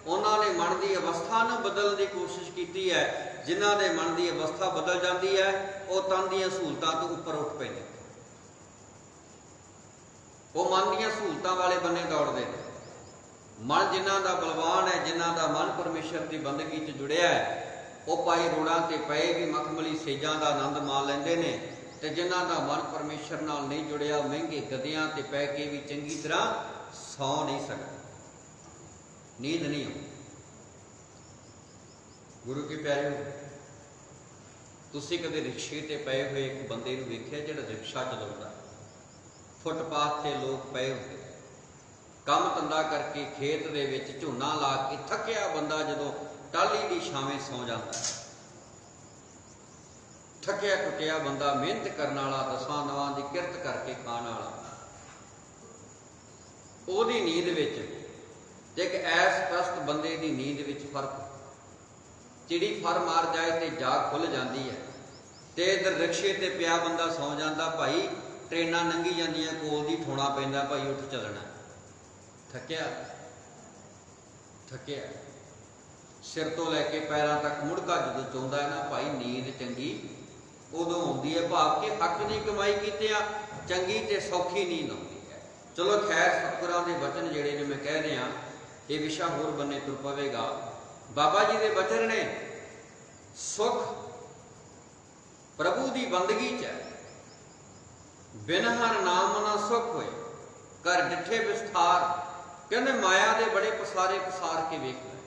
ਉਹਨਾਂ ਨੇ ਮਨ ਦੀ ਅਵਸਥਾ ਨੂੰ ਬਦਲਣ ਦੀ ਕੋਸ਼ਿਸ਼ ਕੀਤੀ ਹੈ। ਜਿਨ੍ਹਾਂ ਦੇ ਮਨ ਦੀ ਅਵਸਥਾ ਬਦਲ ਜਾਂਦੀ ਹੈ, ਉਹ ਤਨ ਦੀਆਂ ਸਹੂਲਤਾਂ ਤੋਂ ਉੱਪਰ ਉੱਠ ਪੈਂਦੇ, ਉਹ ਮਨ ਦੀਆਂ ਸਹੂਲਤਾਂ ਵਾਲੇ ਬੰਨੇ ਦੌੜਦੇ ਨੇ। ਮਨ ਜਿਨ੍ਹਾਂ ਦਾ ਬਲਵਾਨ ਹੈ, ਜਿਨ੍ਹਾਂ ਦਾ ਮਨ ਪਰਮੇਸ਼ਰ ਦੀ ਬੰਦਗੀ 'ਚ ਜੁੜਿਆ ਹੈ, ਉਹ ਪਾਈ ਰੋੜਾਂ ਤੇ ਪਏ ਵੀ ਮਖਮਲੀ ਸੇਜਾਂ ਦਾ ਆਨੰਦ ਮਾਣ ਲੈਂਦੇ ਨੇ। ਤੇ ਜਿਨ੍ਹਾਂ ਦਾ ਮਨ ਪਰਮੇਸ਼ਰ ਨਾਲ ਨਹੀਂ ਜੁੜਿਆ, ਮਹਿੰਗੇ ਗਦਿਆਂ ਤੇ ਪੈ ਕੇ ਵੀ ਚੰਗੀ ਤਰ੍ਹਾਂ ਸੌ ਨਹੀਂ ਸਕਦੇ, ਨੀਂਦ ਨਹੀਂ ਆਉਂਦੀ। ਗੁਰੂ ਕੀ ਪਿਆਰਿਓ, ਤੁਸੀਂ ਕਦੇ ਰਿਕਸ਼ੇ ਤੇ ਪਏ ਹੋਏ ਇੱਕ ਬੰਦੇ ਨੂੰ ਵੇਖਿਆ ਜਿਹੜਾ ਰਿਕਸ਼ਾ ਚਲਾਉਂਦਾ? ਫੁੱਟਪਾਥ ਤੇ ਲੋਕ ਪਏ ਹੁੰਦੇ, ਕੰਮ ਧੰਦਾ ਕਰਕੇ ਖੇਤ ਦੇ ਵਿੱਚ ਝੋਨਾ ਲਾ ਕੇ ਥੱਕਿਆ ਬੰਦਾ ਜਦੋਂ ਟਾਹਲੀ ਦੀ ਛਾਵੇਂ ਸੌਂ ਜਾਂਦਾ, ਥੱਕਿਆ ਟੁੱਟਿਆ ਬੰਦਾ, ਮਿਹਨਤ ਕਰਨ ਵਾਲਾ, ਦਸਾਂ ਨਵਾਂ ਦੀ ਕਿਰਤ ਕਰਕੇ ਖਾਣ ਵਾਲਾ, ਉਹਦੀ ਨੀਂਦ ਵਿੱਚ ਤੇ ਇੱਕ ਐਸ ਪ੍ਰਸਤ ਬੰਦੇ ਦੀ ਨੀਂਦ ਵਿੱਚ ਫਰਕ। ਚਿੜੀ ਫਰ ਮਾਰ ਜਾਏ ਤੇ ਜਾਗ ਖੁੱਲ ਜਾਂਦੀ ਹੈ, ਤੇ ਇਧਰ ਰਿਕਸ਼ੇ ਤੇ ਪਿਆ ਬੰਦਾ ਸੌਂ ਜਾਂਦਾ। ਭਾਈ ਟ੍ਰੇਨਾਂ ਲੰਘੀ ਜਾਂਦੀਆਂ, ਕੋਲ ਦੀ ਠੋਣਾ ਪੈਂਦਾ, ਭਾਈ ਉੱਠ ਚੱਲਣਾ। ਥੱਕਿਆ ਥੱਕਿਆ ਸਿਰ ਤੋਂ ਲੈ ਕੇ ਪੈਰਾਂ ਤੱਕ ਮੁੜਕਾ ਜਦੋਂ ਚਾਹੁੰਦਾ ਹੈ ਨਾ ਭਾਈ, ਨੀਂਦ ਚੰਗੀ ਉਦੋਂ ਆਉਂਦੀ ਹੈ। ਭਾਵ ਕਿ ਹੱਕ ਦੀ ਕਮਾਈ ਕੀਤਿਆਂ ਚੰਗੀ ਤੇ ਸੌਖੀ ਨੀਂਦ ਆਉਂਦੀ ਹੈ। ਚਲੋ ਖੈਰ, ਸਤਿਗੁਰਾਂ ਦੇ ਵਚਨ ਜਿਹੜੇ ਨੇ ਮੈਂ ਕਹਿ ਰਿਹਾ, ਇਹ ਵਿਸ਼ਾ ਹੋਰ ਬੰਨੇ ਤੁਰ ਪਵੇਗਾ। ਬਾਬਾ ਜੀ ਦੇ ਵਚਨ ਨੇ, ਸੁਖ ਪ੍ਰਭੂ ਦੀ ਬੰਦਗੀ ਚ ਹੈ, ਬਿਨ ਹਰ ਨਾਮ ਨਾ ਸੁਖ ਹੋਏ, ਕਰ ਡਿਠੇ ਵਿਸਥਾਰ। ਕਹਿੰਦੇ ਮਾਇਆ ਦੇ ਬੜੇ ਪਸਾਰੇ ਪਸਾਰ ਕੇ ਵੇਖ ਲਏ,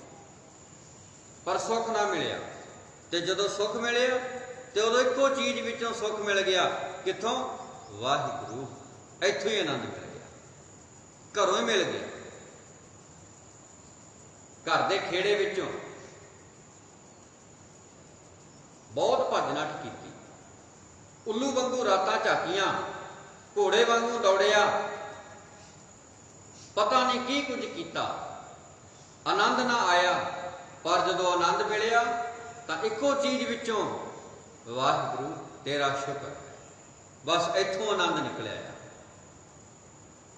ਪਰ ਸੁੱਖ ਨਾ ਮਿਲਿਆ। ਤੇ ਜਦੋਂ ਸੁੱਖ ਮਿਲਿਆ ਤੇ ਉਦੋਂ ਇੱਕੋ ਚੀਜ਼ ਵਿੱਚੋਂ ਸੁੱਖ ਮਿਲ ਗਿਆ। ਕਿੱਥੋਂ? ਵਾਹਿਗੁਰੂ। ਇੱਥੋਂ ਹੀ ਆਨੰਦ ਮਿਲ ਗਿਆ, ਘਰੋਂ ਹੀ ਮਿਲ ਗਿਆ। ਘਰ ਦੇ ਖੇੜੇ ਵਿੱਚੋਂ ਬਹੁਤ ਭੱਜ ਨੱਠ ਕੀਤੀ, ਉੱਲੂ ਵਾਂਗੂ ਰਾਤਾਂ ਝਾਕੀਆਂ, ਘੋੜੇ ਵਾਂਗੂ ਦੌੜਿਆ, ਪਤਾ ਨਹੀਂ ਕੀ ਕੁਝ ਕੀਤਾ, ਆਨੰਦ ਨਾ ਆਇਆ। ਪਰ ਜਦੋਂ ਆਨੰਦ ਮਿਲਿਆ ਤਾਂ ਇੱਕੋ ਚੀਜ਼ ਵਿੱਚੋਂ ਵਾਹਿਗੁਰੂ ਤੇਰਾ ਸ਼ੁਕਰ, ਬਸ ਇੱਥੋਂ ਆਨੰਦ ਨਿਕਲਿਆ।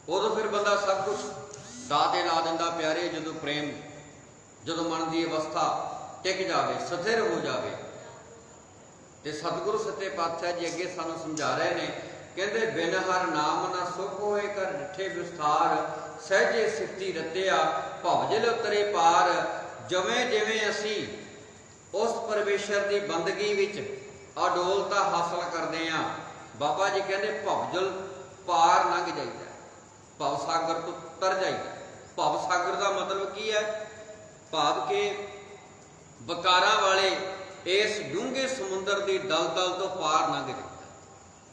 ਉਦੋਂ ਫਿਰ ਬੰਦਾ ਸਭ ਕੁਝ ਦਾਅ ਤੇ ਲਾ ਦਿੰਦਾ। ਪਿਆਰੇ, ਜਦੋਂ ਪ੍ਰੇਮ, ਜਦੋਂ ਮਨ ਦੀ ਅਵਸਥਾ ਟਿਕ ਜਾਵੇ, ਸਥਿਰ ਹੋ ਜਾਵੇ, ਤੇ ਸਤਿਗੁਰੂ ਸੱਚੇ ਪਾਤਸ਼ਾਹ ਜੀ ਅੱਗੇ ਸਾਨੂੰ ਸਮਝਾ ਰਹੇ ਨੇ, ਕਹਿੰਦੇ ਬਿਨ ਹਰ ਨਾਮ ਨਾ ਸੁਖ ਹੋਏ, ਕਰ ਡਿਠੇ ਵਿਸਥਾਰ, ਸਹਿਜੇ ਸਿਫਤੀ ਰਤਿਆ, ਭਵਜਲ ਉਤਰੇ ਪਾਰ। ਜਿਵੇਂ ਜਿਵੇਂ ਅਸੀਂ ਉਸ ਪਰਮੇਸ਼ਰ ਦੀ ਬੰਦਗੀ ਵਿੱਚ ਅਡੋਲਤਾ ਹਾਸਲ ਕਰਦੇ ਹਾਂ, ਬਾਬਾ ਜੀ ਕਹਿੰਦੇ ਭਵਜਲ ਪਾਰ ਲੰਘ ਜਾਈਦਾ, ਭਵ ਸਾਗਰ ਤੋਂ ਤਰ ਜਾਈਦਾ। ਭਵ ਸਾਗਰ ਦਾ ਮਤਲਬ ਕੀ ਹੈ? ਭਾਵ ਕਿ ਵਿਕਾਰਾਂ ਵਾਲੇ ਇਸ ਡੂੰਘੇ ਸਮੁੰਦਰ ਦੀ ਦਲਦਲ ਤੋਂ ਪਾਰ ਲੰਘ ਜਾਂਦਾ।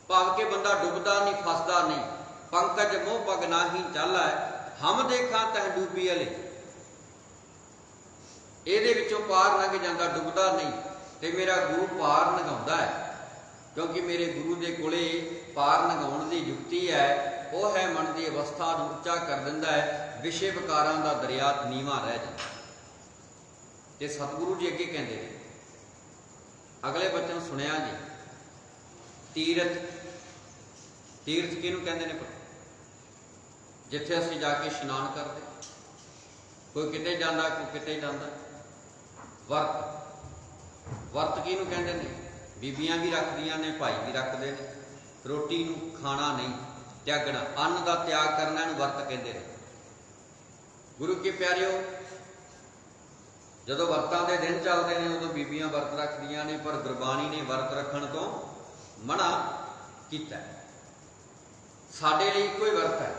ਭਾਵ ਕਿ ਬੰਦਾ ਡੁੱਬਦਾ ਨਹੀਂ, ਫਸਦਾ ਨਹੀਂ। ਪੰਕਜ ਮੋਹ ਪਗ ਨਾਹੀ ਚਾਲਾ, ਹਮ ਦੇਖਾਂ ਤਹ ਡੂਬੀ ਅਲੇ। ਇਹਦੇ ਵਿੱਚੋਂ ਪਾਰ ਲੰਘ ਜਾਂਦਾ, ਡੁੱਬਦਾ ਨਹੀਂ। ਤੇ ਮੇਰਾ ਗੁਰੂ ਪਾਰ ਲੰਘਾਉਂਦਾ ਹੈ, ਕਿਉਂਕਿ ਮੇਰੇ ਗੁਰੂ ਦੇ ਕੋਲੇ ਪਾਰ ਲੰਘਾਉਣ ਦੀ ਯੁਕਤੀ ਹੈ। ਉਹ ਹੈ ਮਨ ਦੀ ਅਵਸਥਾ ਨੂੰ ਉੱਚਾ ਕਰ ਦਿੰਦਾ ਹੈ, ਵਿਸ਼ੇ ਵਿਕਾਰਾਂ ਦਾ ਦਰਿਆ ਨੀਵਾਂ ਰਹਿ ਜਾਂਦਾ। ਤੇ ਸਤਿਗੁਰੂ ਜੀ ਅੱਗੇ ਕਹਿੰਦੇ ਨੇ, ਅਗਲੇ ਬਚਨ ਸੁਣਿਆ ਜੀ, ਤੀਰਥ। ਤੀਰਥ ਕਿਹਨੂੰ ਕਹਿੰਦੇ ਨੇ? ਜਿੱਥੇ ਅਸੀਂ ਜਾ ਕੇ ਇਸ਼ਨਾਨ ਕਰਦੇ, ਕੋਈ ਕਿਤੇ ਜਾਂਦਾ, ਕੋਈ ਕਿਤੇ ਜਾਂਦਾ। ਵਰਤ, ਵਰਤ ਕਿਹਨੂੰ ਕਹਿੰਦੇ ਨੇ? ਬੀਬੀਆਂ ਵੀ ਰੱਖਦੀਆਂ ਨੇ, ਭਾਈ ਵੀ ਰੱਖਦੇ ਨੇ। ਰੋਟੀ ਨੂੰ ਖਾਣਾ ਨਹੀਂ, ਤਿਆਗਣਾ, ਅੰਨ ਦਾ ਤਿਆਗ ਕਰਨਾ, ਇਹਨੂੰ ਵਰਤ ਕਹਿੰਦੇ ਨੇ। ਗੁਰੂ ਕੇ ਪਿਆਰਿਓ, ਜਦੋਂ ਵਰਤਾਂ ਦੇ ਦਿਨ ਚੱਲਦੇ ਨੇ ਉਦੋਂ ਬੀਬੀਆਂ ਵਰਤ ਰੱਖਦੀਆਂ ਨੇ, ਪਰ ਗੁਰਬਾਣੀ ਨੇ ਵਰਤ ਰੱਖਣ ਤੋਂ ਮਨਾ ਕੀਤਾ। ਸਾਡੇ ਲਈ ਇੱਕੋ ਹੀ ਵਰਤ ਹੈ,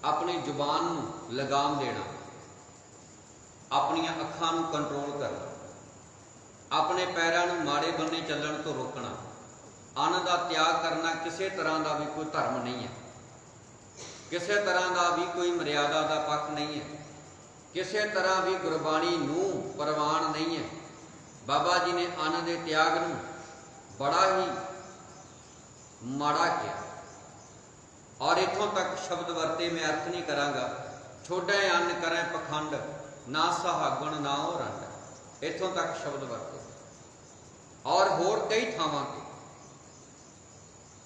ਆਪਣੀ ਜ਼ੁਬਾਨ ਨੂੰ ਲਗਾਮ ਦੇਣਾ, ਆਪਣੀਆਂ ਅੱਖਾਂ ਨੂੰ ਕੰਟਰੋਲ ਕਰਨਾ, ਆਪਣੇ ਪੈਰਾਂ ਨੂੰ ਮਾੜੇ ਬੰਨੇ ਚੱਲਣ ਤੋਂ ਰੋਕਣਾ, ਅੰਨ ਦਾ ਤਿਆਗ ਕਰਨਾ। ਕਿਸੇ ਤਰ੍ਹਾਂ ਦਾ ਵੀ ਕੋਈ ਧਰਮ ਨਹੀਂ ਹੈ, ਕਿਸੇ ਤਰ੍ਹਾਂ ਦਾ ਵੀ ਕੋਈ ਮਰਿਆਦਾ ਦਾ ਪੱਖ ਨਹੀਂ ਹੈ, ਕਿਸੇ ਤਰ੍ਹਾਂ ਵੀ ਗੁਰਬਾਣੀ ਨੂੰ ਪ੍ਰਵਾਨ ਨਹੀਂ ਹੈ। ਬਾਬਾ ਜੀ ਨੇ ਅੰਨ ਦੇ ਤਿਆਗ ਨੂੰ ਬੜਾ ਹੀ ਮਾੜਾ ਕਿਹਾ। ਔਰ ਇੱਥੋਂ ਤੱਕ ਸ਼ਬਦ ਵਰਤੇ, ਮੈਂ ਅਰਥ ਨਹੀਂ ਕਰਾਂਗਾ। ਛੋਡੇ ਅੰਨ ਕਰੇ ਪਖੰਡ, ਨਾ ਸੁਹਾਗਣ ਨਾ ਉਹ ਰੰਡ। ਇੱਥੋਂ ਤੱਕ ਸ਼ਬਦ ਵਰਤੇ। ਔਰ ਹੋਰ ਕਈ ਥਾਵਾਂ ਤੇ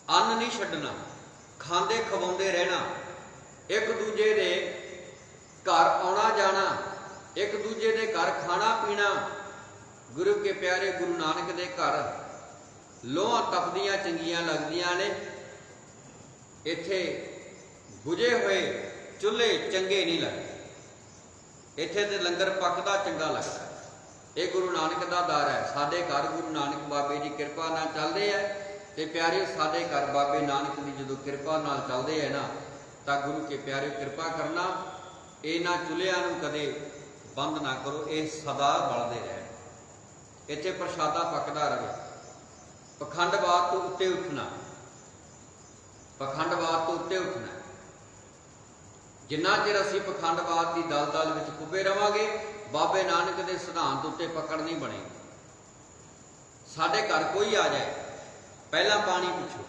ਅੰਨ ਨਹੀਂ ਛੱਡਣਾ, ਖਾਂਦੇ ਖਵਾਉਂਦੇ ਰਹਿਣਾ, ਇੱਕ ਦੂਜੇ ਦੇ ਘਰ ਆਉਣਾ ਜਾਣਾ, ਇੱਕ ਦੂਜੇ ਦੇ ਘਰ ਖਾਣਾ ਪੀਣਾ। ਗੁਰੂ ਕੇ ਪਿਆਰੇ ਗੁਰੂ ਨਾਨਕ ਦੇ ਘਰ ਲੋਹਾਂ ਤਪਦੀਆਂ ਚੰਗੀਆਂ ਲੱਗਦੀਆਂ ਨੇ, ਇੱਥੇ ਬੁਝੇ ਹੋਏ ਚੁੱਲ੍ਹੇ ਚੰਗੇ ਨਹੀਂ ਲੱਗਦੇ। ਇੱਥੇ ਤੇ ਲੰਗਰ ਪੱਕਦਾ ਚੰਗਾ ਲੱਗਦਾ। ਇਹ ਗੁਰੂ ਨਾਨਕ ਦਾ ਦਰ ਹੈ। ਸਾਡੇ ਘਰ ਗੁਰੂ ਨਾਨਕ ਬਾਬੇ ਦੀ ਕਿਰਪਾ ਨਾਲ ਚੱਲਦੇ ਆ। ਤੇ ਪਿਆਰੇ, ਸਾਡੇ ਘਰ ਬਾਬੇ ਨਾਨਕ ਦੀ ਜਦੋਂ ਕਿਰਪਾ ਨਾਲ ਚੱਲਦੇ ਹੈ ਨਾ, ਤਾਂ ਗੁਰੂ ਕੇ ਪਿਆਰੇ ਕਿਰਪਾ ਕਰਨਾ, ਇਹਨਾਂ ਚੁੱਲ੍ਹਿਆਂ ਨੂੰ ਕਦੇ ਬੰਦ ਨਾ ਕਰੋ, ਇਹ ਸਦਾ ਬਲਦੇ ਰਹਿਣ। ਇੱਥੇ ਪ੍ਰਸ਼ਾਦਾ ਪੱਕਦਾ ਰਹੇ। ਪਖੰਡਵਾਦ ਤੋਂ ਉੱਤੇ ਉੱਠਣਾ, ਪਖੰਡਵਾਦ ਤੋਂ ਉੱਤੇ ਉੱਠਣਾ। ਜਿੰਨਾ ਚਿਰ ਅਸੀਂ ਪਖੰਡਵਾਦ ਦੀ ਦਲਦਲ ਵਿੱਚ ਖੁੱਬੇ ਰਵਾਂਗੇ, ਬਾਬੇ ਨਾਨਕ ਦੇ ਸਿਧਾਂਤ ਉੱਤੇ ਪਕੜ ਨਹੀਂ ਬਣੇਗੀ। ਸਾਡੇ ਘਰ ਕੋਈ ਆ ਜਾਏ, ਪਹਿਲਾਂ ਪਾਣੀ ਪੁੱਛੋ,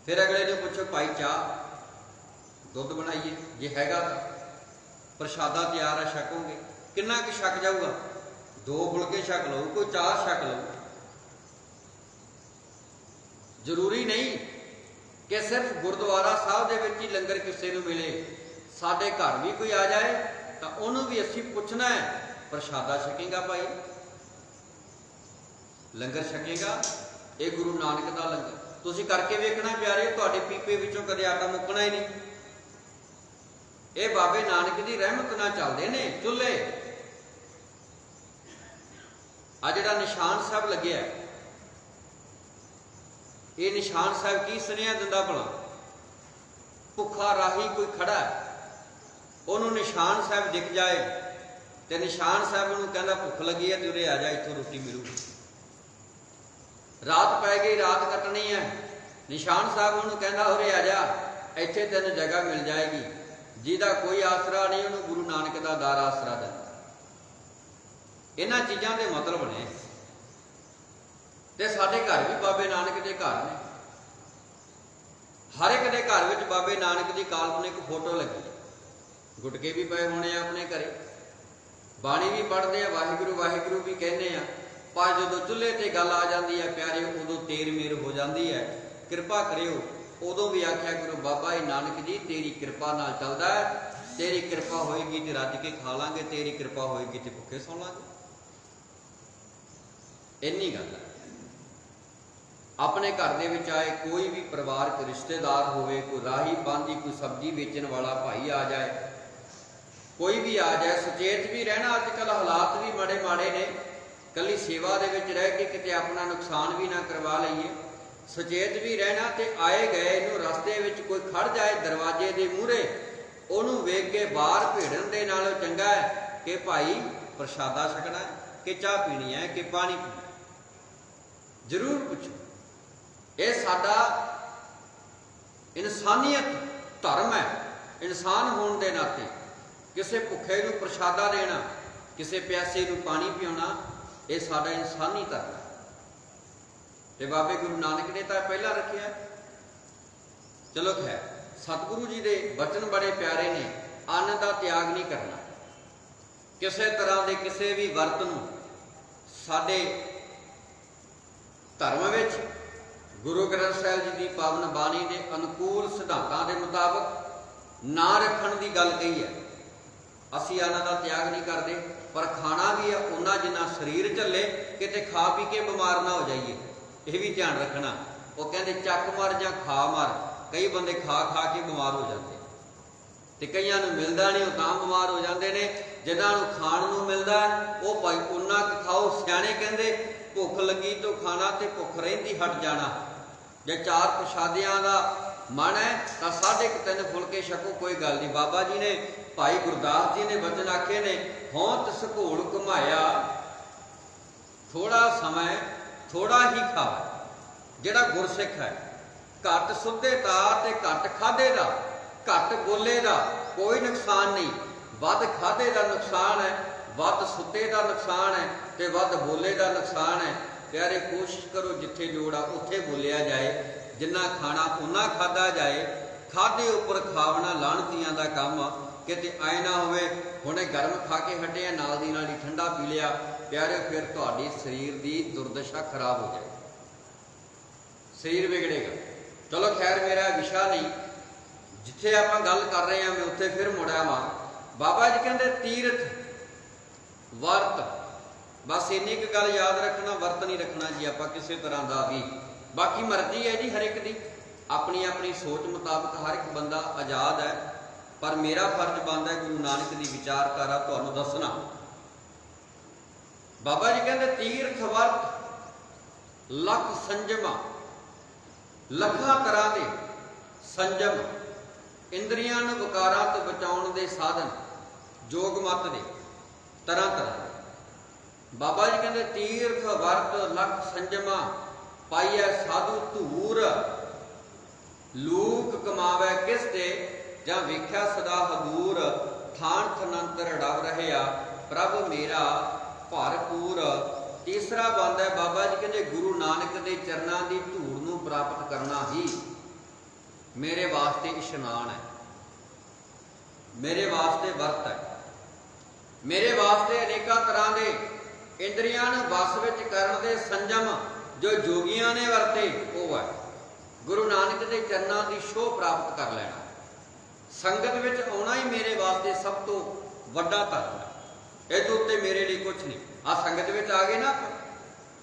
ਫਿਰ ਅਗਲੇ ਨੂੰ ਪੁੱਛੋ ਭਾਈ ਚਾਹ ਦੁੱਧ ਬਣਾਈਏ, ਜੇ ਹੈਗਾ ਤਾਂ ਪ੍ਰਸ਼ਾਦਾ ਤਿਆਰ ਆ, ਛਕੋਗੇ। ਕਿੰਨਾ ਕੁ ਛਕ ਜਾਊਗਾ? 2 ਫੁਲਕੇ ਛਕ ਲਓ, ਕੋਈ 4 ਛਕ ਲਓ। ਜ਼ਰੂਰੀ ਨਹੀਂ ਕਿ ਸਿਰਫ ਗੁਰਦੁਆਰਾ ਸਾਹਿਬ ਦੇ ਵਿੱਚ ਹੀ ਲੰਗਰ ਕਿਸੇ ਨੂੰ ਮਿਲੇ। ਸਾਡੇ ਘਰ ਵੀ ਕੋਈ ਆ ਜਾਏ ਤਾਂ ਉਹਨੂੰ ਵੀ ਅਸੀਂ ਪੁੱਛਣਾ ਹੈ, ਪ੍ਰਸ਼ਾਦਾ ਛਕੇਗਾ ਭਾਈ, ਲੰਗਰ ਛਕੇਗਾ? ਇਹ ਗੁਰੂ ਨਾਨਕ ਦਾ ਲੰਗਰ ਤੁਸੀਂ ਕਰਕੇ ਵੇਖਣਾ ਪਿਆਰੇ, ਤੁਹਾਡੇ ਪੀਪੇ ਵਿੱਚੋਂ ਕਦੇ ਆਟਾ ਮੁੱਕਣਾ ਹੀ ਨਹੀਂ। ਇਹ ਬਾਬੇ ਨਾਨਕ ਦੀ ਰਹਿਮਤ ਨਾਲ ਚੱਲਦੇ ਨੇ ਚੁੱਲ੍ਹੇ। ਆ ਜਿਹੜਾ ਨਿਸ਼ਾਨ ਸਾਹਿਬ ਲੱਗਿਆ, ਇਹ ਨਿਸ਼ਾਨ ਸਾਹਿਬ ਕੀ ਸੁਨੇਹਾ ਦਿੰਦਾ ਭਲਾ? ਭੁੱਖਾ ਰਾਹੀ ਕੋਈ ਖੜਾ ਹੈ, ਉਹਨੂੰ ਨਿਸ਼ਾਨ ਸਾਹਿਬ ਦਿਖ ਜਾਏ ਤੇ ਨਿਸ਼ਾਨ ਸਾਹਿਬ ਉਹਨੂੰ ਕਹਿੰਦਾ ਭੁੱਖ ਲੱਗੀ ਹੈ ਤੇ ਉਰੇ ਆ ਜਾ, ਇੱਥੋਂ ਰੋਟੀ ਮਿਲੂਗੀ। ਰਾਤ ਪੈ ਗਈ, ਰਾਤ ਕੱਟਣੀ ਹੈ, ਨਿਸ਼ਾਨ ਸਾਹਿਬ ਉਹਨੂੰ ਕਹਿੰਦਾ ਉਰੇ ਆ ਜਾ, ਇੱਥੇ ਤੈਨੂੰ ਜਗ੍ਹਾ ਮਿਲ ਜਾਏਗੀ। ਜਿਹਦਾ ਕੋਈ ਆਸਰਾ ਨਹੀਂ, ਉਹਨੂੰ ਗੁਰੂ ਨਾਨਕ ਦਾ ਦਰ ਆਸਰਾ ਦਿੰਦਾ। ਇਹਨਾਂ ਚੀਜ਼ਾਂ ਦੇ ਮਤਲਬ ਨੇ। ਤੇ ਸਾਡੇ ਘਰ ਵੀ ਬਾਬੇ ਨਾਨਕ ਦੇ ਘਰ ਨੇ। ਹਰ ਇੱਕ ਦੇ ਘਰ ਵਿੱਚ ਬਾਬੇ ਨਾਨਕ ਦੀ ਕਾਲਪਨਿਕ ਫੋਟੋ ਲੱਗੀ, ਗੁਟਕੇ ਵੀ ਪਏ ਹੋਣੇ ਆ ਆਪਣੇ ਘਰੇ, ਬਾਣੀ ਵੀ ਪੜ੍ਹਦੇ ਆ, ਵਾਹਿਗੁਰੂ ਵਾਹਿਗੁਰੂ ਵੀ ਕਹਿੰਦੇ ਆ। ਪਰ ਜਦੋਂ ਚੁੱਲ੍ਹੇ ਤੇ ਗੱਲ ਆ ਜਾਂਦੀ ਹੈ ਪਿਆਰੇ, ਉਦੋਂ ਤੇਰ ਮੇਰ ਹੋ ਜਾਂਦੀ ਹੈ। ਕਿਰਪਾ ਕਰਿਓ, ਉਦੋਂ ਵੀ ਆਖਿਆ ਗੁਰੂ ਬਾਬਾ ਨਾਨਕ ਜੀ ਤੇਰੀ ਕਿਰਪਾ ਨਾਲ ਚੱਲਦਾ ਹੈ, ਤੇਰੀ ਕਿਰਪਾ ਹੋਏਗੀ ਤੇ ਰੱਜ ਕੇ ਖਾ ਲਾਂਗੇ, ਤੇਰੀ ਕਿਰਪਾ ਹੋਏਗੀ ਤੇ ਭੁੱਖੇ ਸੌਂ ਲਾਂਗੇ। ਇੰਨੀ ਗੱਲ ਹੈ। ਆਪਣੇ ਘਰ ਦੇ ਵਿੱਚ ਆਏ ਕੋਈ ਵੀ ਪਰਿਵਾਰਕ ਰਿਸ਼ਤੇਦਾਰ ਹੋਵੇ, ਕੋਈ ਰਾਹੀ ਬਾਂਝੀ, ਕੋਈ ਸਬਜ਼ੀ ਵੇਚਣ ਵਾਲਾ ਭਾਈ ਆ ਜਾਏ, ਕੋਈ ਵੀ ਆ ਜਾਏ, ਸੁਚੇਤ ਵੀ ਰਹਿਣਾ। ਅੱਜ ਕੱਲ੍ਹ ਹਾਲਾਤ ਵੀ ਮਾੜੇ ਮਾੜੇ ਨੇ, ਕੱਲੀ ਸੇਵਾ ਦੇ ਵਿੱਚ ਰਹਿ ਕੇ ਕਿਤੇ ਆਪਣਾ ਨੁਕਸਾਨ ਵੀ ਨਾ ਕਰਵਾ ਲਈਏ। ਸੁਚੇਤ ਵੀ ਰਹਿਣਾ ਤੇ ਆਏ ਗਏ ਨੂੰ ਰਸਤੇ ਵਿੱਚ ਕੋਈ ਖੜ ਜਾਏ ਦਰਵਾਜ਼ੇ ਦੇ ਮੂਹਰੇ, ਉਹਨੂੰ ਵੇਖ ਕੇ ਬਾਹਰ ਭੇੜਨ ਦੇ ਨਾਲੋਂ ਚੰਗਾ ਹੈ ਕਿ ਭਾਈ ਪ੍ਰਸ਼ਾਦਾ ਛਕਣਾ ਕਿ ਚਾਹ ਪੀਣੀ ਹੈ ਕਿ ਪਾਣੀ ਪੀਣਾ, ਜ਼ਰੂਰ ਪੁੱਛੋ। ਇਹ ਸਾਡਾ ਇਨਸਾਨੀਅਤ ਧਰਮ ਹੈ। ਇਨਸਾਨ ਹੋਣ ਦੇ ਨਾਤੇ ਕਿਸੇ ਭੁੱਖੇ ਨੂੰ ਪ੍ਰਸ਼ਾਦਾ ਦੇਣਾ, ਕਿਸੇ ਪਿਆਸੇ ਨੂੰ ਪਾਣੀ ਪਿਆਉਣਾ, ਇਹ ਸਾਡਾ ਇਨਸਾਨੀ ਧਰਮ ਹੈ। ਤੇ ਬਾਬੇ ਗੁਰੂ ਨਾਨਕ ਨੇ ਤਾਂ ਪਹਿਲਾਂ ਰੱਖਿਆ। ਚਲੋ ਖੈਰ, ਸਤਿਗੁਰੂ ਜੀ ਦੇ ਬਚਨ ਬੜੇ ਪਿਆਰੇ ਨੇ। ਅੰਨ ਦਾ ਤਿਆਗ ਨਹੀਂ ਕਰਨਾ, ਕਿਸੇ ਤਰ੍ਹਾਂ ਦੇ ਕਿਸੇ ਵੀ ਵਰਤ ਨੂੰ ਸਾਡੇ ਧਰਮ ਵਿੱਚ ਗੁਰੂ ਗ੍ਰੰਥ ਸਾਹਿਬ ਜੀ ਦੀ ਪਾਵਨ ਬਾਣੀ ਦੇ ਅਨੁਕੂਲ ਸਿਧਾਂਤਾਂ ਦੇ ਮੁਤਾਬਕ ਨਾ ਰੱਖਣ ਦੀ ਗੱਲ ਕਹੀ ਹੈ। ਅਸੀਂ ਅੰਨ ਦਾ ਤਿਆਗ ਨਹੀਂ ਕਰਦੇ, ਪਰ ਖਾਣਾ ਵੀ ਹੈ ਉਹਨਾਂ ਜਿੰਨਾ ਸਰੀਰ ਝੱਲੇ, ਕਿਤੇ ਖਾ ਪੀ ਕੇ ਬਿਮਾਰ ਨਾ ਹੋ ਜਾਈਏ, ਇਹ ਵੀ ਧਿਆਨ ਰੱਖਣਾ। ਉਹ ਕਹਿੰਦੇ ਚੱਕ ਮਰ ਜਾਂ ਖਾ ਮਰ। ਕਈ ਬੰਦੇ ਖਾ ਖਾ ਕੇ ਬਿਮਾਰ ਹੋ ਜਾਂਦੇ ਤੇ ਕਈਆਂ ਨੂੰ ਮਿਲਦਾ ਨਹੀਂ, ਉਹ ਤਾਂ ਬਿਮਾਰ ਹੋ ਜਾਂਦੇ ਨੇ। ਜਿਨ੍ਹਾਂ ਨੂੰ ਖਾਣ ਨੂੰ ਮਿਲਦਾ ਉਹ ਭਾਈ ਉਨਾ ਕੁ ਖਾਓ। ਸਿਆਣੇ ਕਹਿੰਦੇ ਭੁੱਖ ਲੱਗੀ ਤੋਂ ਖਾਣਾ ਤੇ ਭੁੱਖ ਰਹਿੰਦੀ ਹਟ ਜਾਣਾ। ਜੇ 4 ਪ੍ਰਸ਼ਾਦਿਆਂ ਦਾ ਮਨ ਹੈ ਤਾਂ 3.5 ਫੁਲਕੇ ਛਕੋ, ਕੋਈ ਗੱਲ ਨਹੀਂ। ਬਾਬਾ ਜੀ ਨੇ, ਭਾਈ ਗੁਰਦਾਸ ਜੀ ਨੇ ਬਚਨ ਆਖੇ ਨੇ, ਹੋਂਦ ਸਕੂੜ ਘੁਮਾਇਆ, ਥੋੜਾ ਸਮਾਂ ਥੋੜਾ ਹੀ ਖਾਓ। ਜਿਹੜਾ ਗੁਰਸਿੱਖ ਹੈ, ਘੱਟ ਸੁੱਧੇ ਦਾ ਤੇ ਘੱਟ ਖਾਧੇ ਦਾ, ਘੱਟ ਬੋਲੇ ਦਾ ਕੋਈ ਨੁਕਸਾਨ ਨਹੀਂ। ਵੱਧ ਖਾਧੇ ਦਾ ਨੁਕਸਾਨ ਹੈ, ਵੱਧ ਸੁੱਤੇ ਦਾ ਨੁਕਸਾਨ ਹੈ ਤੇ ਵੱਧ ਬੋਲੇ ਦਾ ਨੁਕਸਾਨ ਹੈ। ਪਿਆਰੇ, ਕੋਸ਼ਿਸ਼ ਕਰੋ ਜਿੱਥੇ ਲੋੜ ਆ ਉੱਥੇ ਬੋਲਿਆ ਜਾਏ, ਜਿੰਨਾ ਖਾਣਾ ਉਨਾ ਖਾਧਾ ਜਾਏ। ਖਾਧੇ ਉੱਪਰ ਖਾਵਣਾ ਲਾਹਣਤੀਆਂ ਦਾ ਕੰਮ ਆ। ਕਿਤੇ ਆਏ ਨਾ ਹੋਵੇ ਹੁਣੇ ਗਰਮ ਖਾ ਕੇ ਹਟੇ ਆ, ਨਾਲ ਦੀ ਨਾਲ ਹੀ ਠੰਡਾ ਪੀ ਲਿਆ। ਪਿਆਰੇ, ਫਿਰ ਤੁਹਾਡੀ ਸਰੀਰ ਦੀ ਦੁਰਦਸ਼ਾ ਖਰਾਬ ਹੋ ਜਾਏ, ਸਰੀਰ ਵਿਗੜੇਗਾ। ਚਲੋ ਖੈਰ, ਮੇਰਾ ਵਿਸ਼ਾ ਨਹੀਂ। ਜਿੱਥੇ ਆਪਾਂ ਗੱਲ ਕਰ ਰਹੇ ਹਾਂ ਮੈਂ ਉੱਥੇ ਫਿਰ ਮੁੜਿਆ ਵਾਂ। ਬਾਬਾ ਜੀ ਕਹਿੰਦੇ ਤੀਰਥ ਵਰਤ, ਬਸ ਇੰਨੀ ਕੁ ਗੱਲ ਯਾਦ ਰੱਖਣਾ, ਵਰਤ ਨਹੀਂ ਰੱਖਣਾ ਜੀ ਆਪਾਂ ਕਿਸੇ ਤਰ੍ਹਾਂ ਦਾ ਵੀ। ਬਾਕੀ ਮਰਜ਼ੀ ਹੈ ਜੀ ਹਰ ਇੱਕ ਦੀ, ਆਪਣੀ ਆਪਣੀ ਸੋਚ ਮੁਤਾਬਕ ਹਰ ਇੱਕ ਬੰਦਾ ਆਜ਼ਾਦ ਹੈ। ਪਰ ਮੇਰਾ ਫਰਜ਼ ਬਣਦਾ ਹੈ ਗੁਰੂ ਨਾਨਕ ਦੀ ਵਿਚਾਰਧਾਰਾ ਤੁਹਾਨੂੰ ਦੱਸਣਾ। ਬਾਬਾ ਜੀ ਕਹਿੰਦੇ ਤੀਰਥ ਵਰਤ ਲੱਖ ਸੰਜਮਾ, ਲੱਖਾਂ ਤਰ੍ਹਾਂ ਦੇ ਸੰਜਮ, ਇੰਦਰੀਆਂ ਨੂੰ ਵਿਕਾਰਾਂ ਤੋਂ ਬਚਾਉਣ ਦੇ ਸਾਧਨ, ਜੋਗ ਮਤ ਦੇ ਤਰ੍ਹਾਂ ਤਰ੍ਹਾਂ। ਬਾਬਾ ਜੀ ਕਹਿੰਦੇ ਤੀਰਥ ਵਰਤ ਲੱਖ ਸੰਜਮਾ, पाइए साधु धूर, लूक कमावे किस ते, जां वेख्या सदा हदूर, थान थनंतर डव रहिया प्रभ मेरा भरपूर। तीसरा बंद है बाबा जी कहते गुरु नानक के चरणों की धूड़ नूं प्राप्त करना ही मेरे वास्ते इशनान है, मेरे वास्ते वर्त है, मेरे वास्ते अनेका तरह के इंद्रियां नूं वस विच करन दे संजम जो जोगियां ने वरते वो है गुरु नानक के चरणों की शोह प्राप्त कर लेना। संगत विच आउणा ही मेरे वास्ते सब तो वड्डा धर्म है। इस उत्ते मेरे लिए कुछ नहीं। आ संगत विच आ गए ना,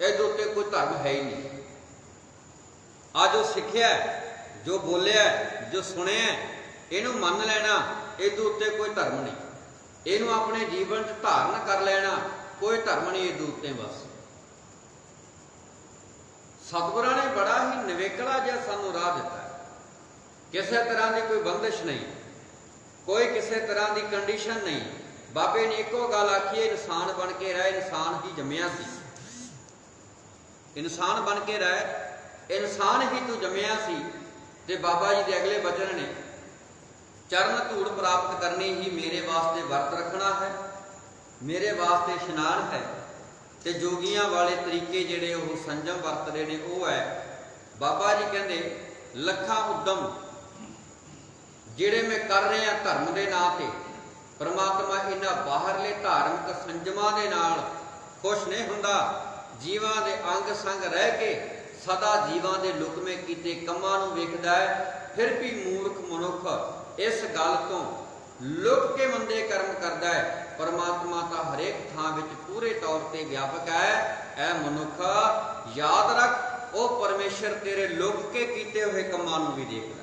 इस उत्ते कोई धर्म है ही नहीं। आ जो सिक्ख्या जो बोलिया जो सुनिया इनू मन लेना, इस उत्ते कोई धर्म नहीं। इनू अपने जीवन च धारण कर लेना, कोई धर्म नहीं इस उत्ते। बस सतगुरां ने बड़ा ही निवेकला जिहा सानू राह दिता है। किसी तरह की कोई बंदिश नहीं, कोई किसी तरह की कंडीशन नहीं। बाबे ने एको गल आखी, इंसान बन के रह, इंसान ही जम्मिया सी, इंसान बन के रह, इंसान ही तू जम्मिया सी। ते बाबा जी के अगले वचन ने चरण धूड़ प्राप्त करनी ही मेरे वास्ते वर्त रखना है, मेरे वास्ते इशनान है। ते जोगियां वाले तरीके जिहड़े वो संजम वरतदे ने वो है। बाबा जी कहंदे लखां उद्यम जिहड़े मैं कर रहा धर्म के नां ते, परमात्मा इन्हां बाहरले धार्मिक संजमां दे नाल खुश नहीं हुंदा। जीवां दे अंग संग रह के सदा जीवां दे लुकमे कीते कम्मां नूं वेखदा है। फिर भी मूर्ख मनुख इस गल तो लुक के मंदे कर्म करता है। परमात्मा का हरेक थां विच पूरे तौर पर व्यापक है। ऐ मनुख याद रख, वो परमेश्वर तेरे लुक के कीते हुए कम्मां नूं भी देखदा।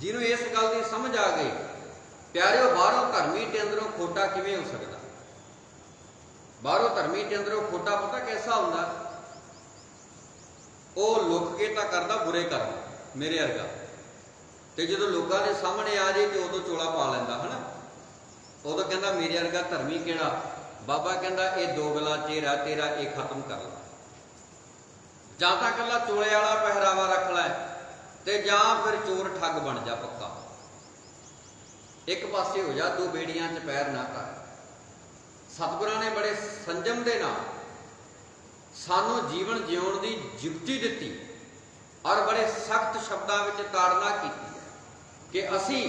जिन्हों इस गल की समझ आ गई, प्यारिओ बाहरों धर्मी ते अंदरों खोटा किवें हो सकता। बाहरों धर्मी ते अंदरों खोटा पता कैसा हुंदा, वो लुक के तां करदा बुरे कर्म मेरे वर्गा, ते जदों लोकां दे सामने आ जाए तो उदों चोला पा लैंदा है ना। उदों कहंदा मेरे वर्गा धर्मी किहड़ा। बाबा कहंदा ये दोगला चेहरा तेरा ये खत्म कर ला, जां तां कल्ला चोले वाला पहरावा रख लै ते जां फिर चोर ठग बन जा पक्का। एक पासे हो जा, दो बेड़ियां च पैर ना कर। सतगुरां ने बड़े संजम दे नाल सानू जीवन जिउण दी जुगती दित्ती और बड़े सख्त शब्दां विच ताड़ना कीती है कि असी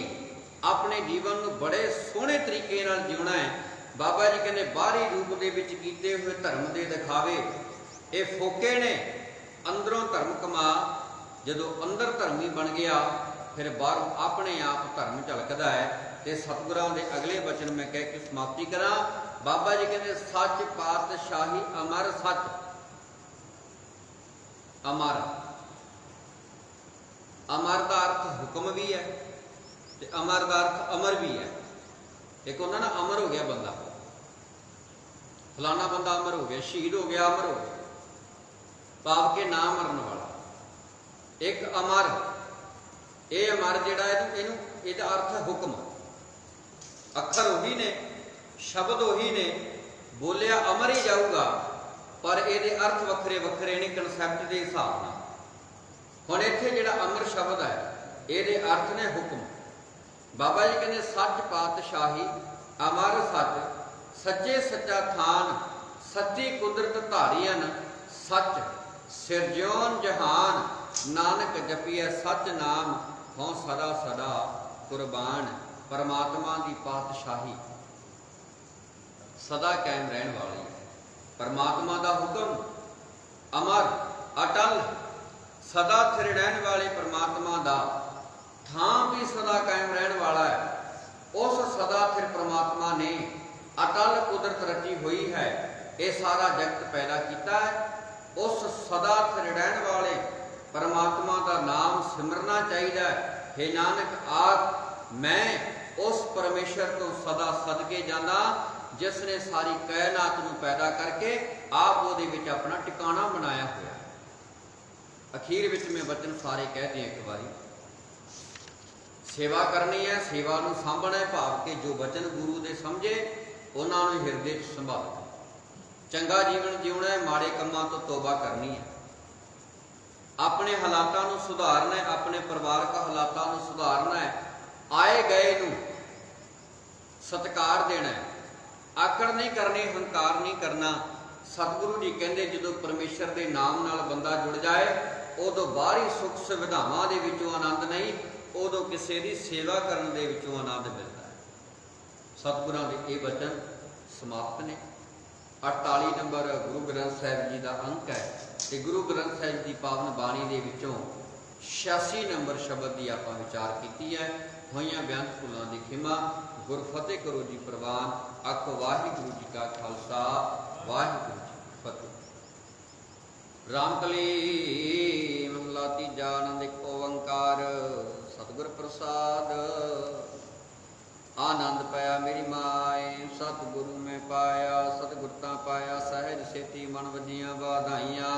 अपने जीवन नूं बड़े सोहणे तरीके नाल जिउणा है। बाबा जी कहंदे बाहरी रूप दे विच कीते हुए धर्म दे दिखावे ये फोके ने, अंदरों धर्म कमा। जदों अंदर धर्मी बन गया फिर बाहरों अपने आप धर्म झलकदा है। ते सतगुरां दे अगले वचन मैं कह के समाप्ति करा। बाबा जी कहते सच पातशाही अमर सच, अमर, अमर का अर्थ हुक्म भी है ते अमर का अर्थ अमर भी है। एक होंदा ना अमर हो गया बंदा, फलाना बंदा अमर हो गया, शहीद हो गया, अमर हो गया, पाप के ना मरन वाला। एक अमर, ये अमर जिहड़ा है इहदा अर्थ है हुक्म। अखर उही ने, शब्द उही ने, बोलिया अमर ही जाऊगा पर ये अर्थ वखरे वखरे ने कंसैप्ट के हिसाब नाल। हुण इत्थे जिहड़ा अमर शब्द है ये अर्थ ने हुक्म। बाबा जी कहते सच पातशाही अमर सच, सच्चे सच्चा थान, सच्ची कुदरत धारियन, सच सिरजोन जहान, नानक जपिए सच नाम, हों सदा सदा कुर्बान। परमात्मा की पातशाही सदा कायम रहने वाली है। परमात्मा का हुक्म अमर अटल सदा स्थिर रहने वाले परमात्मा का थां भी सदा कायम रहने वाला है। उस सदा स्थिर परमात्मा ने अटल कुदरत रची हुई है, ये सारा जगत पैदा किया है। उस सदा स्थिर रहने वाले परमात्मा का नाम सिमरना चाहिए। हे नानक आख मैं उस परमेश्वर को सदा सदके जाना जिसने सारी कायनात नूं पैदा करके आप उहदे विच अपना टिकाणा बनाया हुआ। अखीर विच मैं वचन सारे कह दिए एक बारी। सेवा करनी है, सेवा नूं सांभना है, भाव के जो वचन गुरु दे समझे उन्हां नूं हिरदे च संभालना। ਚੰਗਾ ਜੀਵਨ ਜਿਉਣਾ ਹੈ, ਮਾੜੇ ਕੰਮਾਂ ਤੋਂ ਤੋਬਾ ਕਰਨੀ ਹੈ, ਆਪਣੇ ਹਾਲਾਤਾਂ ਨੂੰ ਸੁਧਾਰਨਾ ਹੈ, ਆਪਣੇ ਪਰਿਵਾਰਕ ਹਾਲਾਤਾਂ ਨੂੰ ਸੁਧਾਰਨਾ ਹੈ, ਆਏ ਗਏ ਨੂੰ ਸਤਿਕਾਰ ਦੇਣਾ ਹੈ, ਆਕੜ ਨਹੀਂ ਕਰਨੀ, ਹੰਕਾਰ ਨਹੀਂ ਕਰਨਾ। ਸਤਿਗੁਰੂ ਜੀ ਕਹਿੰਦੇ ਜਦੋਂ ਪਰਮੇਸ਼ਰ ਦੇ ਨਾਮ ਨਾਲ ਬੰਦਾ ਜੁੜ ਜਾਏ ਉਦੋਂ ਬਾਹਰੀ ਸੁੱਖ ਸੁਵਿਧਾਵਾਂ ਦੇ ਵਿੱਚੋਂ ਆਨੰਦ ਨਹੀਂ, ਉਦੋਂ ਕਿਸੇ ਦੀ ਸੇਵਾ ਕਰਨ ਦੇ ਵਿੱਚੋਂ ਆਨੰਦ ਮਿਲਦਾ ਹੈ। ਸਤਿਗੁਰਾਂ ਦੇ ਇਹ ਵਚਨ ਸਮਾਪਤ ਨੇ। 48 ਨੰਬਰ ਗੁਰੂ ਗ੍ਰੰਥ ਸਾਹਿਬ ਜੀ ਦਾ ਅੰਕ ਹੈ ਤੇ ਗੁਰੂ ਗ੍ਰੰਥ ਸਾਹਿਬ ਦੀ ਪਾਵਨ ਬਾਣੀ ਦੇ ਵਿੱਚੋਂ 86 ਨੰਬਰ ਸ਼ਬਦ ਦੀ ਆਪਾਂ ਵਿਚਾਰ ਕੀਤੀ ਹੈ। ਹੋਈਆਂ ਬੇਅੰਤ ਭੁੱਲਾਂ ਦੀ ਖਿਮਾ। ਗੁਰ ਫਤਿਹ ਕਰੋ ਜੀ ਪ੍ਰਵਾਨ। ਆਖੋ ਵਾਹਿਗੁਰੂ ਜੀ ਕਾ ਖਾਲਸਾ, ਵਾਹਿਗੁਰੂ ਜੀ ਕੀ ਫਤਿਹ। ਰਾਮਕਲੀ ਮਹਲਾ ਤੀਜਾ। ਆਨੰਦ ਇੱਕ ਓੰਕਾਰ ਸਤਿਗੁਰ ਪ੍ਰਸਾਦ। ਆਨੰਦ ਪਾਇਆ ਮੇਰੀ ਮਾਏ, ਸਤਿਗੁਰੂ ਮੈਂ ਪਾਇਆ, ਸਤਿਗੁਰ ਤਾਂ ਪਾਇਆ ਸਹਿਜ ਸੇਤੀ ਮਨ ਵਜੀਆਂ ਵਾਧਾਈਆਂ।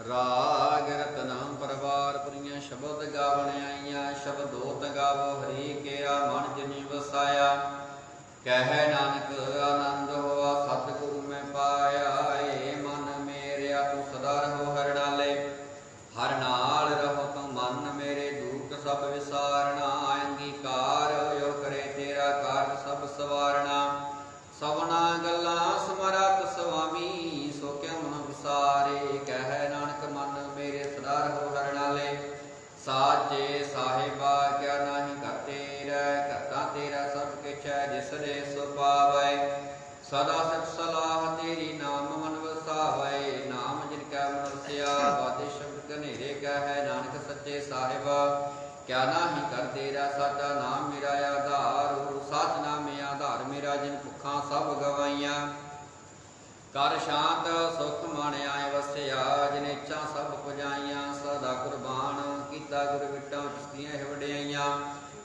ਰਾਗ ਰਤਨਾਮ ਪਰਵਾਰ ਪੁਰੀਆਂ ਸ਼ਬਦ ਗਾਵਣ ਆਈਆਂ। ਸ਼ਬਦੋਤ ਗਾਵੋ ਹਰੀ ਕਿਆ ਮਨ ਜਿਨੀ ਵਸਾਇਆ। ਕਹਿ ਨਾਨਕ ਆਨੰਦ ਹੋਆ ਸਤਿਗੁਰੂ ਮੈਂ ਪਾਇਆ। ਏ ਮਨ ਮੇਰਿਆ ਤੂੰ ਸਦਾ ਰਹੋ ਹਰਿ ਨਾਲੇ। ਹਰਿ ਨਾਲ ਰਹੋ ਤੂੰ ਮਨ ਮੇਰੇ ਦੁਖ ਸਭ ਵਿਸਾਰਣਾ। ਅੰਗੀਕਾਰ ਜੋ ਕਰੇ ਤੇਰਾ ਕਾਰਜ ਸਭ ਸਵਾਰਣਾ। ਸਵਨਾ ਗੱਲਾਂ ਸਮਰਤ ਸੁਆਮੀ ਸੋ ਕਿਉ ਮਨ ਵਿਸਾਰੇ। ਕਹਿ ਨਾਨਕ ਮਨ ਮੇਰੇ ਸਦਾ ਰਹੋ ਹਰਿ ਨਾਲੇ। ਸਾਚੇ ਸਾਹਿਬਾ ਕਿਆ ਨਾਹੀ ਘਰ ਤੇਰਾ। ਘਤਾ ਤੇਰਾ ਸਭ ਕਿਛ ਹੈ ਜਿਸ ਦੇ ਸੋ ਪਾਵੈ। ਸਦਾ ਸਿਫਤ ਸਲਾਹ ਤੇਰੀ ਨਾਮ ਮਨ ਵਸਾਵੈ। ਨਾਮ ਜਿਨ ਕੈ ਮਨ ਵਸਿਆ ਵਾਜੇ ਸ਼ਬਦ ਘਨੇਰੇ। ਕਹਿ ਨਾਨਕ ਸੱਚੇ ਸਾਹਿਬਾ ਕਿਆ ਨਾਹੀ ਘਰ ਤੇਰਾ। ਸਾਚਾ ਨਾਮ ਮੇਰਾ ਆਧਾਰ। ਸਚ ਨਾਮ ਆਧਾਰ ਮੇਰਾ ਜਿਨ ਭੁੱਖਾਂ ਸਭ ਗਵਾਈਆਂ। ਕਰ ਸ਼ਾਂਤ ਸੁਖ ਮਾਣਿਆ ਵਸਿਆ ਜਿਨ ਇੱਛਾ ਸਭ ਪੁਜਾਈਆਂ। ਸਦਾ ਕੁਰਬਾਨ ਕੀਤਾ ਗੁਰ ਵਿਟਾਂ ਚਿਸਤੀਆਂ ਵਡਿਆਈਆਂ।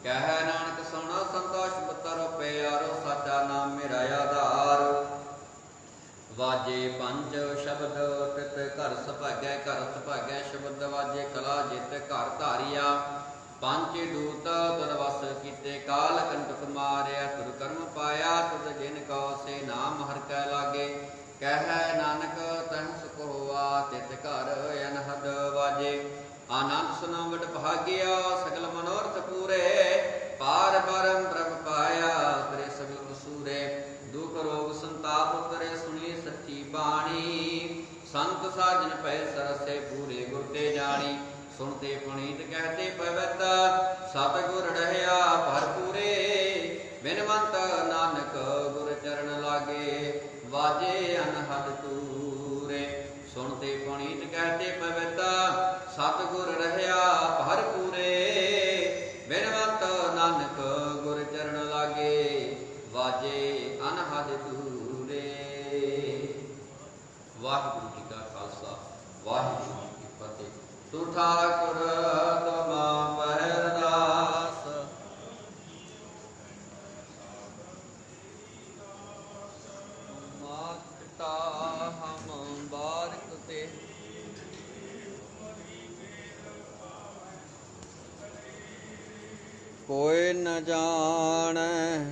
ਕਹਿ ਨਾਨਕ ਸੋਣਾ ਸੰਤੋਸ਼ ਬਤਰ ਪਿਆਰੋ। ਸਾਚਾ ਨਾਮ ਮੇਰਾ ਆਧਾਰ। ਵਾਜੇ ਪੰਜ ਸ਼ਬਦ ਤਿਤ ਘਰ ਸੁਭਾਗੈ। ਘਰ ਸੁਭਾਗੈ ਸ਼ਬਦ ਵਾਜੇ ਕਲਾ ਜਿਤ ਘਰ ਧਾਰਿਆ। ਪੰਜ ਦੂਤ ਤੁਰ ਵਸ ਕੀਤੇ ਕਾਲ ਕੰਟਕ ਮਾਰਿਆ। ਤੁਰ ਕਰਮ ਪਾਇਆ ਤੁਧ ਜਿਨ ਕੋ ਸੇ ਨਾਮ ਹਰਿ ਕੈ ਲਾਗੇ। ਕਹਿ ਨਾਨਕ ਤਹ ਸੁਖ ਹੋਆ ਤਿਤ ਘਰ ਅਨਹਦ ਵਾਜੇ। ਆਨੰਦ ਸੁਨੋ ਵਡ ਭਾਗਿਆ ਸਗਲ ਮਨੋਰਥ ਪੂਰੇ। ਪਾਰ ਬਰਮ ਪ੍ਰਭ ਪਾਇਆ ਤੇਰੇ ਸਭੀ ਕਸੂਰੇ। ਦੁਖ ਰੋਗ ਸੰਤਾਪ ਉਤਰੇ ਸੁਣੀ ਸੱਚੀ ਬਾਣੀ। ਸੰਤ ਸਾਜਨ ਪੈ ਸਰਸੇ ਪੂਰੇ ਗੁਰ ਤੇ ਜਾਣੀ। ਸੁਣਤੇ ਪੁਨੀਤ ਕਹਤੇ ਪਵਿੱਤ ਸਤਿਗੁਰ ਰਹਿਆ ਭਰਪੂਰੇ। ਬਿਨਵੰਤ ਨਾਨਕ ਗੁਰ ਚਰਨ ਲਾਗੇ ਵਾਜੇ ਅਨਹਦ ਤੂਰੇ। ਸੁਣਤੇ ਪੁਨੀਤ ਕਹਤੇ ਪਵਿੱਤ ਸਤਿਗੁਰ ਰਹਿਆ ਭਰਪੂਰੇ। ਬਿਨਵੰਤ ਨਾਨਕ ਗੁਰ ਚਰਨ ਲਾਗੇ ਵਾਜੇ ਅਨਹਦ ਤੂਰੇ। ਵਾਹਿਗੁਰੂ ਜੀ ਕਾ ਖਾਲਸਾ, ਵਾਹਿਗੁਰੂ ਜੀ ਕੀ ਫਤਿਹ। ਤੂੰ ਠਾਕੁਰ ਤੁਮ ਪਹਿਰਦਾਸ। ਮਾਤ ਪਿਤਾ ਹਮ ਬਾਰਿਕ ਤੇ। ਕੋਈ ਨ ਜਾਣੈ